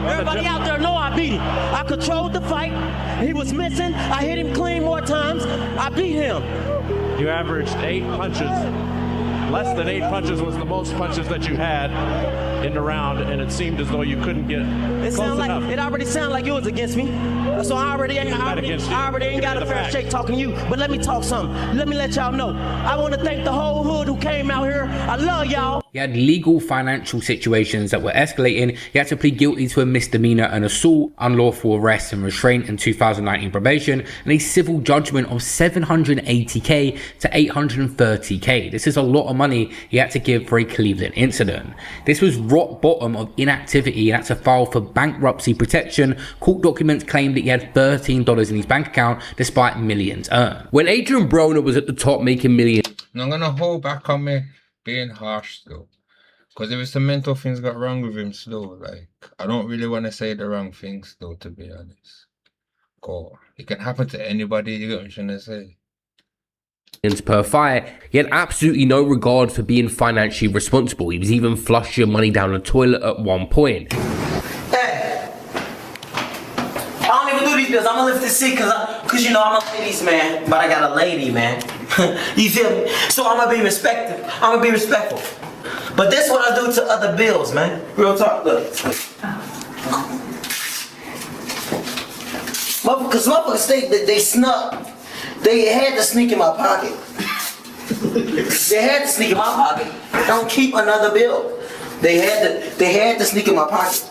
Everybody out there know I beat him. I controlled the fight. He was missing. I hit him clean more times. I beat him. You averaged 8 punches. Less than 8 punches was the most punches that you had in the round, and it seemed as though you couldn't get it close enough. It already sounded like you was against me. So I already ain't got a fair shake talking to you. But let me talk something. Let me let y'all know. I want to thank the whole hood who came out here. I love y'all. He had legal financial situations that were escalating. He had to plead guilty to a misdemeanor and assault, unlawful arrest and restraint in 2019 probation, and a civil judgment of $780K to $830K. This is a lot of money he had to give for a Cleveland incident. This was rock bottom of inactivity. He had to file for bankruptcy protection. Court documents claimed that he had $13 in his bank account despite millions earned. When Adrien Broner was at the top making millions... I'm gonna hold back on me being harsh still, because there was some mental things got wrong with him still. Like, I don't really want to say the wrong things still, to be honest. Cool. It can happen to anybody, you get what I'm trying to say. per fight. He had absolutely no regard for being financially responsible. He was even flushing money down the toilet at one point. Hey, I don't even do these bills. I'm gonna lift this seat cause you know I'm a ladies man, but I got a lady, man. You feel me? So I'm gonna be respectful. I'm gonna be respectful. But that's what I do to other bills, man. Real talk, look. Cause motherfuckers they snuck. They had to sneak in my pocket. They had to sneak in my pocket. Don't keep another bill. They had to sneak in my pocket.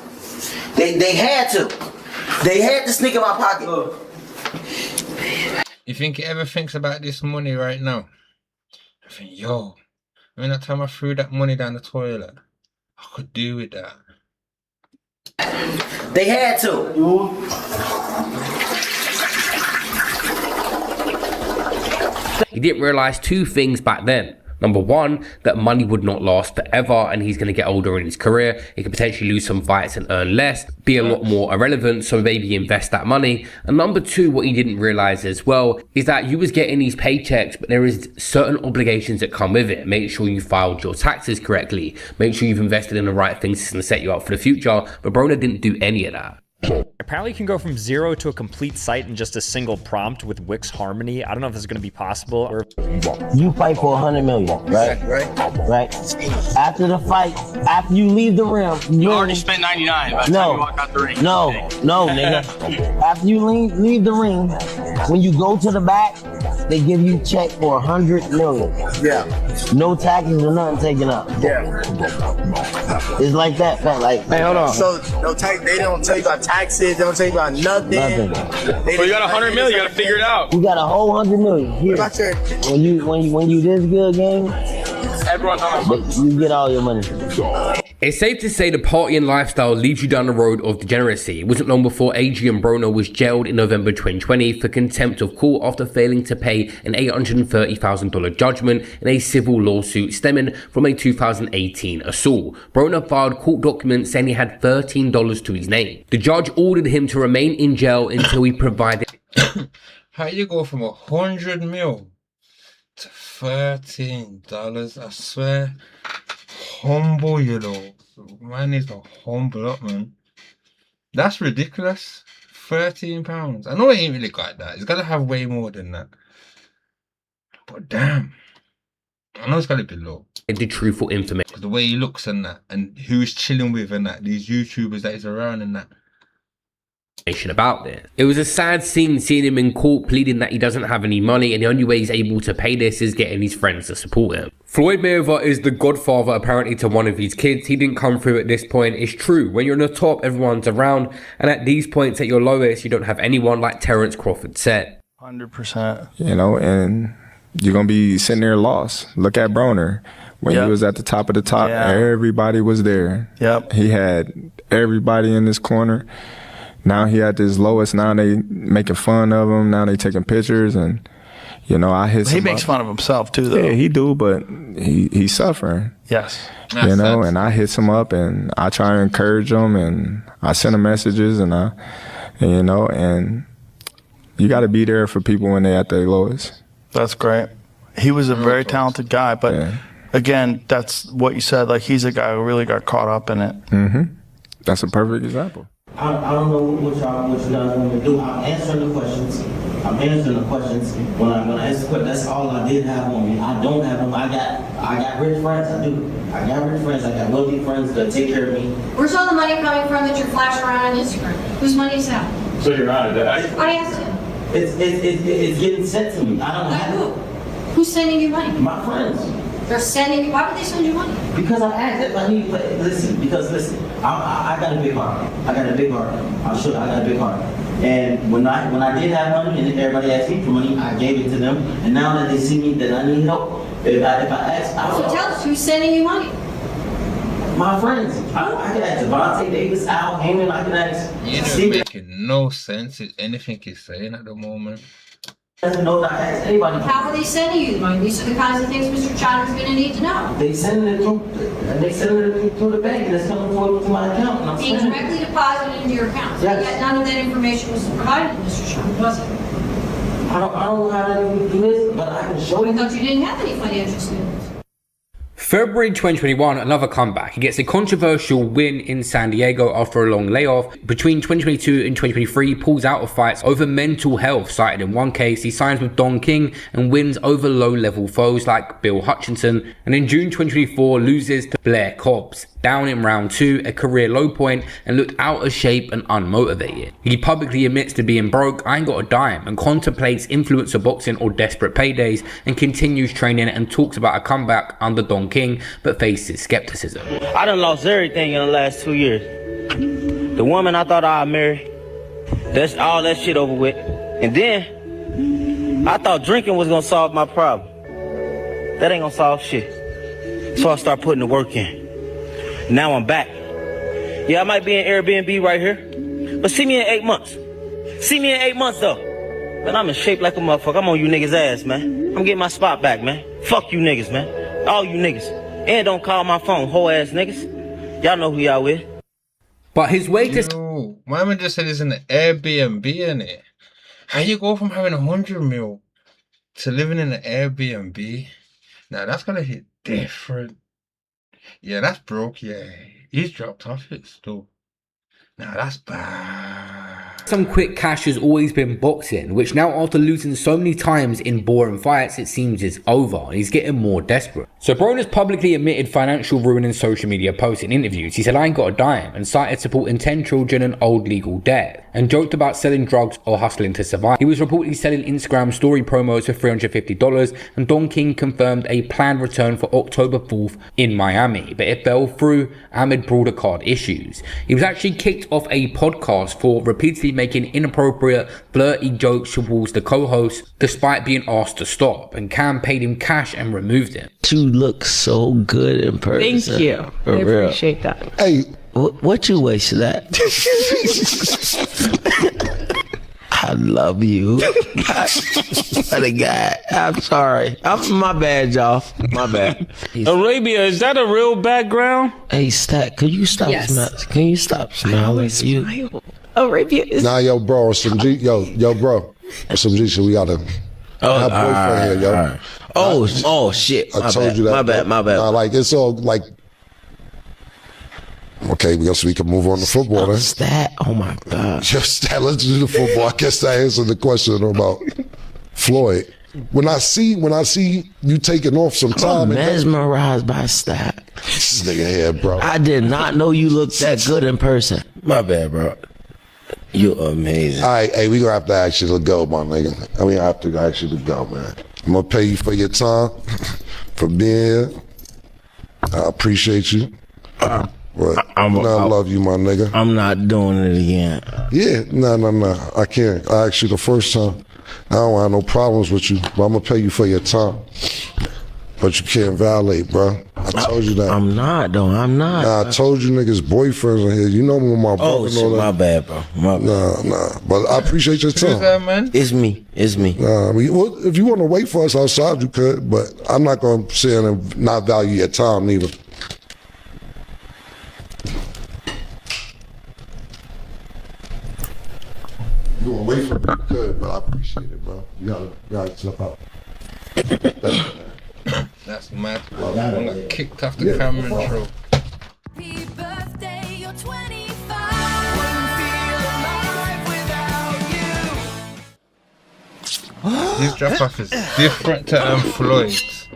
They had to. They had to sneak in my pocket. You think he ever thinks about this money right now? I think, yo, when that time I threw that money down the toilet, I could do with that. They had to. He didn't realise two things back then. Number one, that money would not last forever and he's going to get older in his career. He could potentially lose some fights and earn less, be a lot more irrelevant, so maybe invest that money. And number two, what he didn't realise as well is that you was getting these paychecks, but there is certain obligations that come with it. Make sure you filed your taxes correctly. Make sure you've invested in the right things to set you up for the future. But Broner didn't do any of that. Apparently you can go from 0 to a complete site in just a single prompt with Wix Harmony. I don't know if this is going to be possible or... You fight for 100 million, right? Right. After the fight, after you leave the ring, you already spent 99 by the time you walk out the ring. No, nigga. After you leave the ring, when you go to the back, they give you a check for 100 million. Yeah. No taxes or nothing taken up. Yeah. It's like that, fam. Like, hey, hold on. So no tax. They don't take about taxes. They don't take about nothing. So you got 100 million. You got to figure it out. You got a whole 100 million here. When you this good, game, you get all your money. It's safe to say the partying lifestyle leads you down the road of degeneracy. It wasn't long before Adrien Broner was jailed in November 2020 for contempt of court after failing to pay an $830,000 judgment in a civil lawsuit stemming from a 2018 assault. Broner filed court documents saying he had $13 to his name. The judge ordered him to remain in jail until he provided... How you go from 100 mil to $13? I swear. Humble, you know. Man needs to humble up, man. That's ridiculous. £13. I know he ain't really got that. He's got to have way more than that. But damn. I know it's got to be low. The truthful information. The way he looks and that, and who's chilling with and that, these YouTubers that he's around and that. About this. It was a sad scene seeing him in court pleading that he doesn't have any money and the only way he's able to pay this is getting his friends to support him. Floyd Mayweather is the godfather apparently to one of his kids. He didn't come through at this point. It's true. When you're on the top, everyone's around, and at these points at your lowest, you don't have anyone, like Terrence Crawford said. 100%. You know, and you're going to be sitting there lost. Look at Broner. When he was at the top of the top, everybody was there. Yep. He had everybody in this corner. Now he at his lowest. Now they making fun of him. Now they taking pictures, and you know I hit. He makes fun of himself too, though. Yeah, he do, but he's suffering. Yes. You know, and I hit him up, and I try to encourage him, and I send him messages, and you know, and you got to be there for people when they at their lowest. That's great. He was a very talented guy, but again, that's what you said. Like he's a guy who really got caught up in it. Mm-hmm. That's a perfect example. I don't know what you guys want me to do. I'm answering the questions. When I answer the question, that's all I did have on me. I don't have them. I got rich friends. I do. I got rich friends. I got wealthy friends that take care of me. Where's all the money coming from that you're flashing around on Instagram? Whose money is that? So you're out of that. I asked him. It's getting sent to me. I don't know. Who's sending you money? My friends. They're sending you. Why would they send you money? Because I asked if I need. Listen. I got a big heart. I got a big heart. I got a big heart. And when I did have money and everybody asked me for money, I gave it to them. And now that they see me that I need help, if I ask, I don't know. So tell us who's sending you money. My friends. I can ask Devontae Davis, Al Heyman. I can ask. You know, making no sense in anything he's saying at the moment. Doesn't know that I ask anybody. How are they sending you the money? These are the kinds of things Mr. Chatter's going to need to know. They send it through the bank, and it's coming to my account. And I'm being directly deposited into your account. So yes. Yet none of that information was provided to Mr. Chatter, was it? I don't know how to do this, but I can show you. I thought you didn't have any financial statements. February 2021, another comeback. He gets a controversial win in San Diego after a long layoff. Between 2022 and 2023, pulls out of fights over mental health, cited in one case. He signs with Don King and wins over low-level foes like Bill Hutchinson. And in June 2024, loses to Blair Cobbs, down in round 2, a career low point, and looked out of shape and unmotivated. He publicly admits to being broke, I ain't got a dime, and contemplates influencer boxing or desperate paydays, and continues training and talks about a comeback under Don King, but faces skepticism. I done lost everything in the last 2 years. The woman I thought I'd marry, that's all that shit over with. And then, I thought drinking was gonna solve my problem. That ain't gonna solve shit. So I start putting the work in. Now I'm back. Yeah, I might be in Airbnb right here, but see me in 8 months. See me in 8 months though. But I'm in shape like a motherfucker. I'm on you niggas' ass, man. I'm getting my spot back, man. Fuck you niggas, man. All you niggas. And don't call my phone, hoe ass niggas. Y'all know who y'all with. But his way to... Yo, my man just said it's an Airbnb in it. How you go from having 100 mil to living in an Airbnb? Now that's gonna hit different. Yeah, that's broke, yeah. He's dropped off it still. Nah, that's bad. Some quick cash has always been boxing, which now after losing so many times in boring fights, it seems is over and he's getting more desperate. So Broner's publicly admitted financial ruin in social media posts and interviews. He said, I ain't got a dime, and cited supporting 10 children and old legal debt, and joked about selling drugs or hustling to survive. He was reportedly selling Instagram story promos for $350, and Don King confirmed a planned return for October 4th in Miami, but it fell through amid broader card issues. He was actually kicked off a podcast for repeatedly making inappropriate, flirty jokes towards the co-host, despite being asked to stop, and Cam paid him cash and removed him. You look so good in person. Thank you. For I real. appreciate that. Hey, what you wasted that? I love you. What a guy. I'm sorry. My bad, y'all. My bad. Arabia, is that a real background? Hey, Stat, can you stop Can you stop smiling? Arabia is... Nah, yo, bro, some G, yo, bro. Some G shit, we gotta have boyfriend here, yo. Right. Oh, shit. I told you that. My bad. Nah, like, it's all, like... Okay, we can move on to football then. Stat, oh my God. Just Stat, let's do the football. I guess I answered the question about Floyd. When I see you taking off some time... I'm mesmerized by Stat. This nigga here, bro. I did not know you looked that good in person. My bad, bro. You're amazing. All right, hey, we gonna have to ask you to go, my nigga. We have to ask you to go, man. I'm gonna pay you for your time, for being here. I appreciate you. But I love you, my nigga. I'm not doing it again. Yeah, no. I can't. I asked you the first time. I don't have no problems with you, but I'm gonna pay you for your time. But you can't violate, bro. I told you that. I'm not, though. I'm not. Nah, I told you niggas boyfriends are here. You know me with my brother. Oh, shit, my bad, bro. My bad. Nah. But I appreciate your time. Who's that, man? It's me. Nah, well, if you want to wait for us outside, you could. But I'm not going to sit and not value your time, neither. You want to wait for me, you could, but I appreciate it, bro. You gotta step out. That's mad. I got kicked off the camera intro. Happy birthday, you're 25. His drop off is different to Floyd's.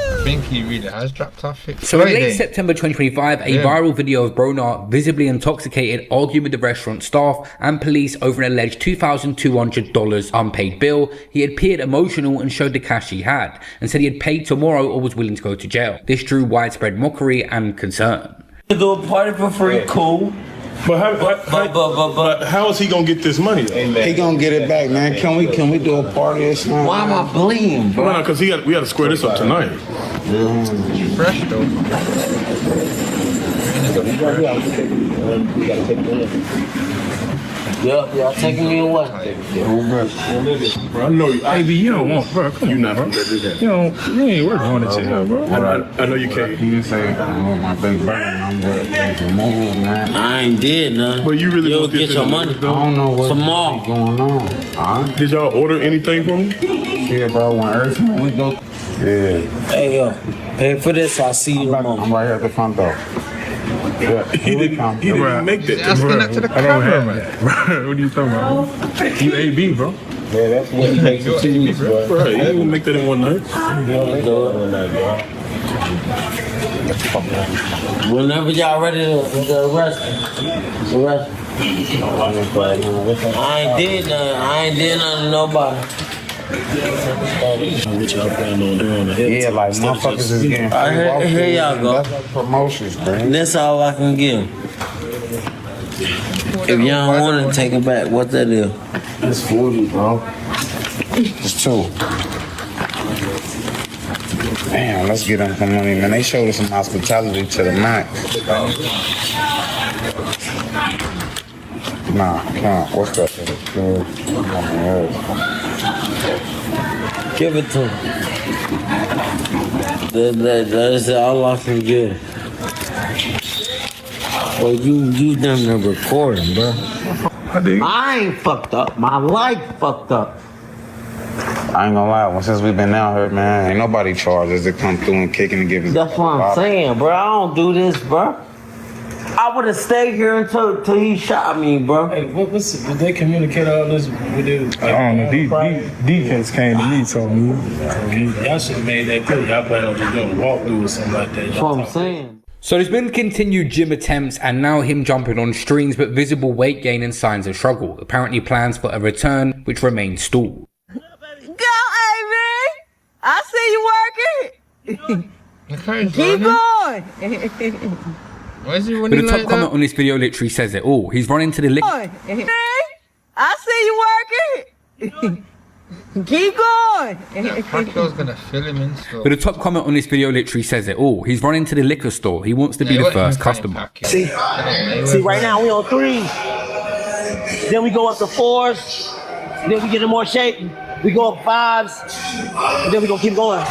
I think he really has dropped off it. So in late September 2025, a viral video of Broner visibly intoxicated arguing with the restaurant staff and police over an alleged $2,200 unpaid bill. He appeared emotional and showed the cash he had and said he had paid tomorrow or was willing to go to jail. This drew widespread mockery and concern. To do a party for free, cool. But how is he gonna get this money? He gonna get it back, man. Can we do a party or something? Why am I bleeding, bro? No, because we got to square this up tonight. Fresh though. Y'all taking me away. Bro, I know you. Baby, you don't want, bro. Come on, not bro. gonna do that. You ain't worth going to jail, bro. I know you can't. You didn't say, I want my big brother, I'm good. Man. I ain't did nothing. But you really You'll want this get your in the money. I don't know what's tomorrow going on. Did y'all order anything from me? Yeah, bro, when Earth, we go. Yeah. Hey, yo. Pay for this, I'll see you tomorrow. I'm right here at the front door. Yeah, He didn't make that. Asking that to the camera, man. What are you talking about? You AB, bro. Yeah, that's what it takes to 2 weeks, bro. Bro, you didn't make that in one night. Whenever y'all ready to arrest me. I ain't did nothing to nobody. What y'all plan on doing? Yeah, like motherfuckers is getting free. Here y'all go. Promotions, man. That's all I can give. If y'all don't want to take it back, what that is? It's 40, bro. It's 2. Damn, let's get them some money, man. They showed us some hospitality to the max. Nah, come on. What's that? Give it to him. That is all I can give. Well, you done the recording, bro. I ain't fucked up. My life fucked up. I ain't gonna lie, since we've been out here, man, ain't nobody charged us to come through and kicking and giving. That's what I'm saying, bro. I don't do this, bro. I would have stayed here until he shot me, bro. Hey, did they communicate all this with you? I don't know. Defense came to me, told me. Y'all should have made that clear. Y'all plan on just doing a walkthrough or something like that. That's what I'm saying. So there's been continued gym attempts and now him jumping on strings, but visible weight gain and signs of struggle. Apparently plans for a return, which remains stalled. Go, Amy! I see you working. Keep going. Why is he running But the top like comment that? on this video literally says it all. He's running to the liquor. I see you working. Keep going. Pacquiao's gonna fill him in still. But the top comment on this video literally says it all. He's running to the liquor store. He wants to be the first customer. See, right now we on 3s. Then we go up to 4s. Then we get in more shape. We go up 5s. And then we gonna keep going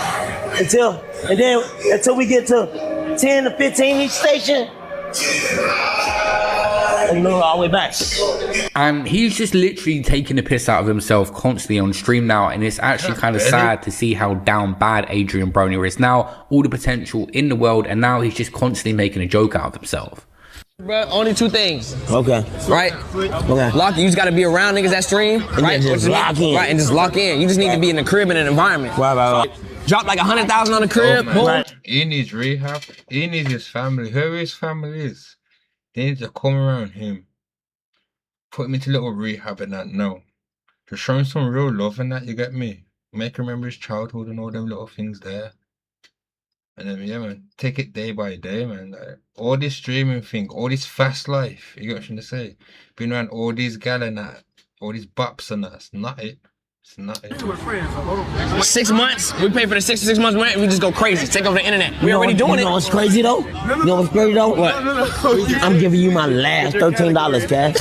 until we get to 10 to 15 each station. And move all the way back. And he's just literally taking the piss out of himself constantly on stream now, and it's actually kind of sad to see how down bad Adrien Broner is now. All the potential in the world, and now he's just constantly making a joke out of himself. Bro, only 2 things. Okay. Right? Okay. Lock. You just gotta be around niggas that stream. Right? Just lock in. Right, and just lock in. You just need to be in the crib in an environment. Right. Drop like 100,000 on the crib. Boom. He needs rehab. He needs his family. Whoever his family is, they need to come around him. Put him into little rehab and that. No. Just show him some real love and that, you get me? Make him remember his childhood and all them little things there. And then, yeah, man, take it day by day, man. Like, all this streaming thing, all this fast life, you get what I'm trying to say? Being around all these gal and that, all these bops and that, it's not it. It's not it. 6 months. We pay for the 6 to 6 months rent and we just go crazy. Take over the internet. We already doing it. You know what's crazy though? You know what's crazy though? What? I'm giving you my last $13, cash.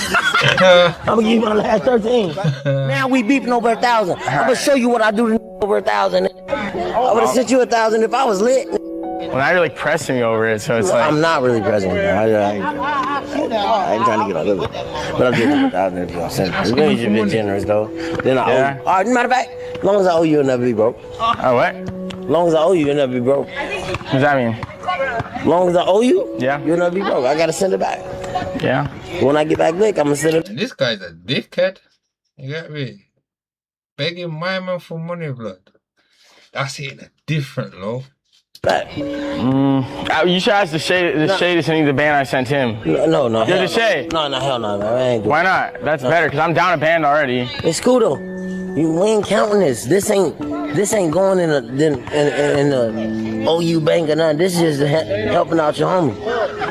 I'm gonna give you my last 13. Now we beeping over 1,000. I'm gonna show you what I do to over 1,000. I would've sent you 1,000 if I was lit. Well, now you're like pressing me over it, so it's like. I'm not really pressing you. I ain't trying to get all over it. But I'll give you 1,000 if y'all send it. Maybe you've been generous though. Then I owe you. All right, matter of fact, as long as I owe you, you'll never be broke. Oh, what? As long as I owe you, you'll never be broke. What does that mean? As long as I owe you, yeah, you'll never be broke. I gotta send it back. Yeah. When I get back lick, I'm gonna send it. And this guy's a dickhead. You get me? Begging my man for money, blood. That's hitting a different low. You should ask the Shay to send you the band I sent him. No. You're the Shay. No, hell no, man. I ain't good. Why not? That's better, because I'm down a band already. It's cool though. We ain't counting this. This ain't going in the OU bank or nothing. This is just helping out your homie.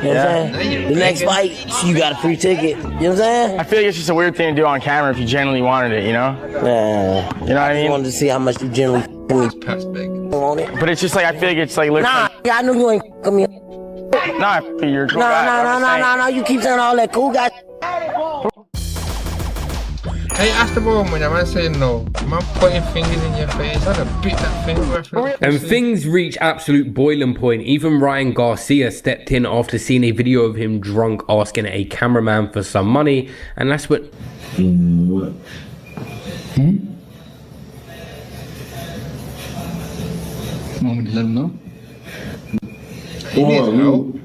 You know what I'm saying? The next fight, you got a free ticket. You know what I'm saying? I feel like it's just a weird thing to do on camera if you genuinely wanted it, you know? Yeah. You know what I mean? I wanted to see how much you genuinely want it. But it's just like, I feel like it's like... Nah, I know you ain't f***ing me. Nah, you're cool guy. No, you keep saying all that cool guy. Hey, ask the ball when your man saying no. Man pointing fingers in your face. I'd have bit that finger. And things reach absolute boiling point. Even Ryan Garcia stepped in after seeing a video of him drunk asking a cameraman for some money, and that's what. What? Want me to let him know? He needs help.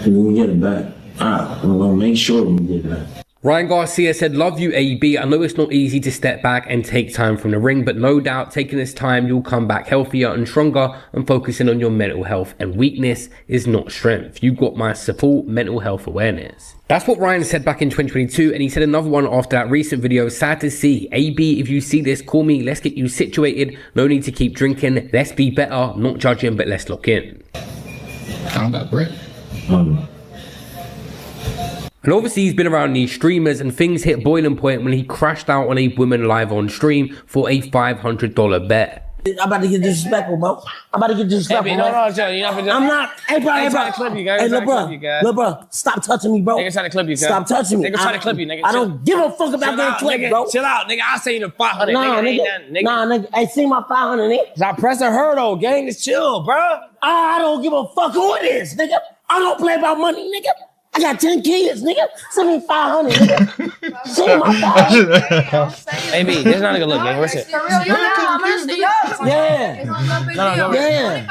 We'll get it back. I'm gonna make sure we get it back. Ryan Garcia said, "Love you, AB. I know it's not easy to step back and take time from the ring, but no doubt taking this time, you'll come back healthier and stronger and focusing on your mental health. And weakness is not strength. You got my support, mental health awareness." That's what Ryan said back in 2022, and he said another one after that recent video. "Sad to see. AB, if you see this, call me. Let's get you situated. No need to keep drinking. Let's be better. Not judging, but let's lock in." I don't got bread. And obviously he's been around these streamers, and things hit boiling point when he crashed out on a woman live on stream for a $500 bet. I'm about to get disrespectful, bro. I'm about to get disrespectful. Hey, no, you're not I'm not. Hey, bro. Clip you, guys. Hey, little bro, stop touching me, bro. Nigga trying to clip you, guys. Stop touching me. Nigga trying to clip you, nigga. I don't give a fuck about getting clipped, bro. Chill out, nigga. I'll say you the 500, Nah, nigga. Nah, nigga. Hey, see my 500, nigga. Stop pressing her, though, gang. Just chill, bro. I don't give a fuck who it is, nigga. I don't play about money, nigga. I got 10 kids, nigga. Send me 500, nigga. Send my 500. Hey, B, this is not a good look, gang. Where's it? Yeah. No. Yeah.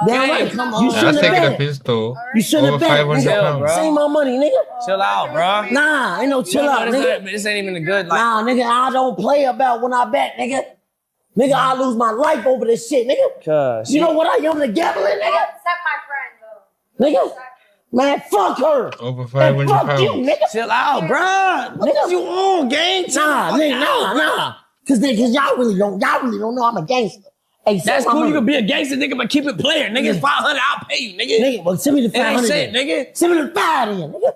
Damn right. You I shouldn't take it have up bet. his store. You shouldn't Over have bet, £500. nigga. Send my money, nigga. Chill out, bro. Nah, ain't no chill out, nigga. This ain't even a good, like. Nah, nigga, I don't play about when I bet, nigga. Nigga, I lose my life over this shit, nigga. Cause you know what I am to gambling, nigga? Except my friend, though. Nigga, man, fuck her. Over Man, fuck £500. you, nigga. Chill out, bro. What you on, gang? Nah, nigga, nah. Cause y'all really don't know I'm a gangster. Hey, that's cool. You can be a gangster, nigga, but keep it player. Nigga, it's 500. I'll pay you, nigga. Nigga, well, send me the 500. It ain't shit, nigga. Send me the 5 then, nigga.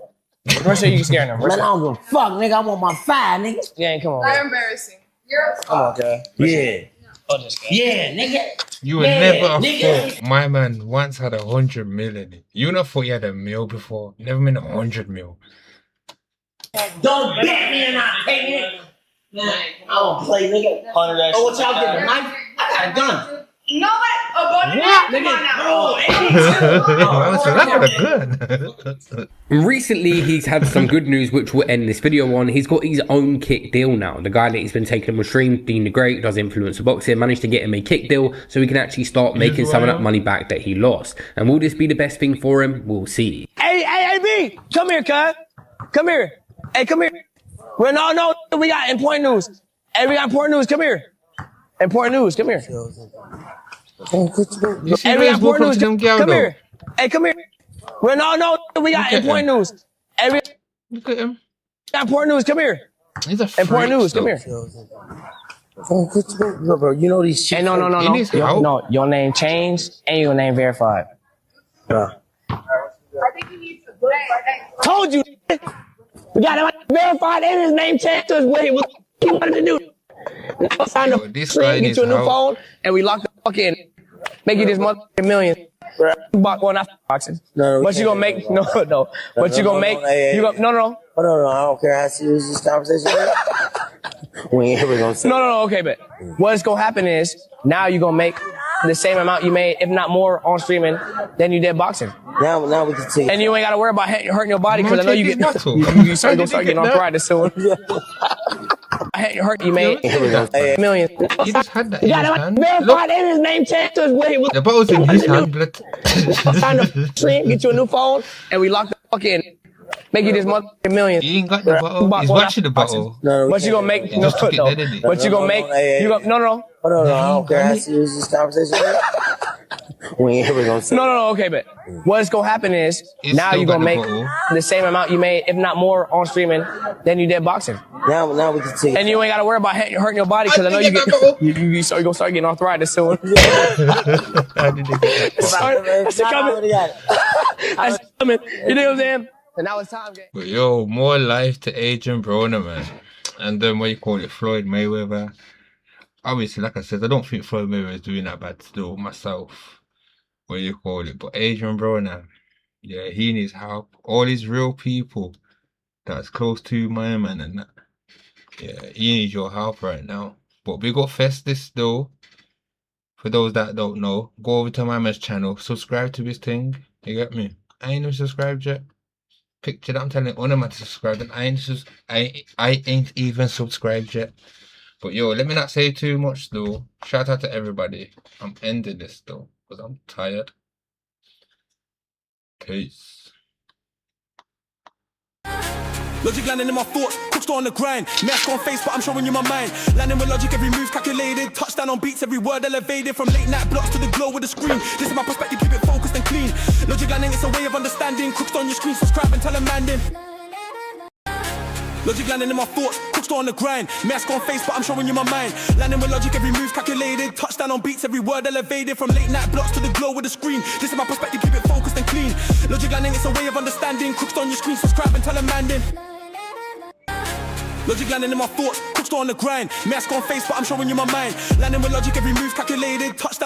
Where's you scaring them? Man, I don't give a fuck, nigga. I want my 5, nigga. Yeah, come on. Not embarrassing. You're Come on, okay. Yeah. Oh, this guy. Yeah, nigga. You would never have thought my man once had 100 million. You not thought he had a meal before. You never made 100 mil. Don't bet me and I pay me. Man, I don't play, nigga. Oh, what y'all getting? A knife? I got a gun. You know what? A button What? Come on now. Oh, Recently, he's had some good news, which we'll end this video on. He's got his own kick deal now. The guy that he's been taking him on stream, Dean the Great, does influencer boxing, managed to get him a kick deal so he can actually start making some of that money back that he lost. And will this be the best thing for him? We'll see. Hey, B, come here, cuz. Come here. Hey, come here. Well, no, we got important news. Hey, we got important news. Come here. Important news. Come here. Hey, we got important news. Come here. Hey, come here. Well, no, we got important news. Hey, Look at him. got important news. Come here. He's a Important news. Come here. Look, bro, you know these shit. Hey, no. He needs help. No, your name changed and your name verified. I think you need to Told you. We got him verified and his name changed to his way. What you wanted to do? Now sign the This guy get needs you a new help. phone and we lock the fuck in. Make you this motherfucking million. Well, not boxing. No, But you gonna make no. But you gonna make you gonna no. Hold on, I don't care how serious this conversation is. We ain't ever gonna say. No. Okay, but what's gonna happen is now you gonna make the same amount you made, if not more, on streaming than you did boxing. Now we can see. And you ain't gotta worry about hurting your body because I know you get muscle. you start getting arthritis soon. You made million. He just had that You in his got hand. him verified and his name changed to his way. The bottle's in his hand, blood. Sign the stream, get you a new phone, and we lock the fuck in. Make you this motherfucking million. He ain't got the bottle. He's watching the bottle. But you gonna make He just took it there, didn't he? But you gonna make you gonna no. Hold on, I don't care how serious this conversation is. We ain't ever gonna say. No. Okay, but what's gonna happen is He's now still you got gonna the make bottle. the same amount you made, if not more, on streaming than you did boxing. Now we can see. And you ain't gotta worry about hurting your body because I know you get you gonna start getting arthritis soon. That's coming. That's coming. You know what I'm saying? And now it's time, gang. But yo, more life to Adrien Broner, man. And then what you call it, Floyd Mayweather. Obviously, like I said, I don't think Floyd Mayweather is doing that bad still myself. What you call it? But Adrien Broner, yeah, he needs help. All these real people that's close to my man and that. Yeah, he needs your help right now. But we got Festus still. For those that don't know, go over to my man's channel, subscribe to his thing. You get me? I ain't even subscribed yet. Picture that I'm telling one of my to subscribe, and I ain't even subscribed yet. But yo, let me not say too much though. Shout out to everybody. I'm ending this though, because I'm tired. Peace. Logic landing in my thoughts, cooked on the grind. Mask on face, but I'm showing you my mind. Landing with logic, every move calculated. Touchdown on beats, every word elevated. From late night blocks to the glow with the screen. This is my perspective, keep it focused and clean. Logic landing, it's a way of understanding. Cooked on your screen, subscribe and tell a man then. Logic landing in my thoughts, cooked on the grind. Mask on face, but I'm showing you my mind. Landing with logic, every move calculated. Touchdown on beats, every word elevated. From late night blocks to the glow with the screen. This is my perspective, keep it focused and clean. Logic landing, it's a way of understanding. Cooked on your screen, subscribe and tell a man then. Logic landing in my thoughts, cooked on the grind. Mask on face, but I'm showing you my mind. Landing with logic, every move calculated. Touchdown.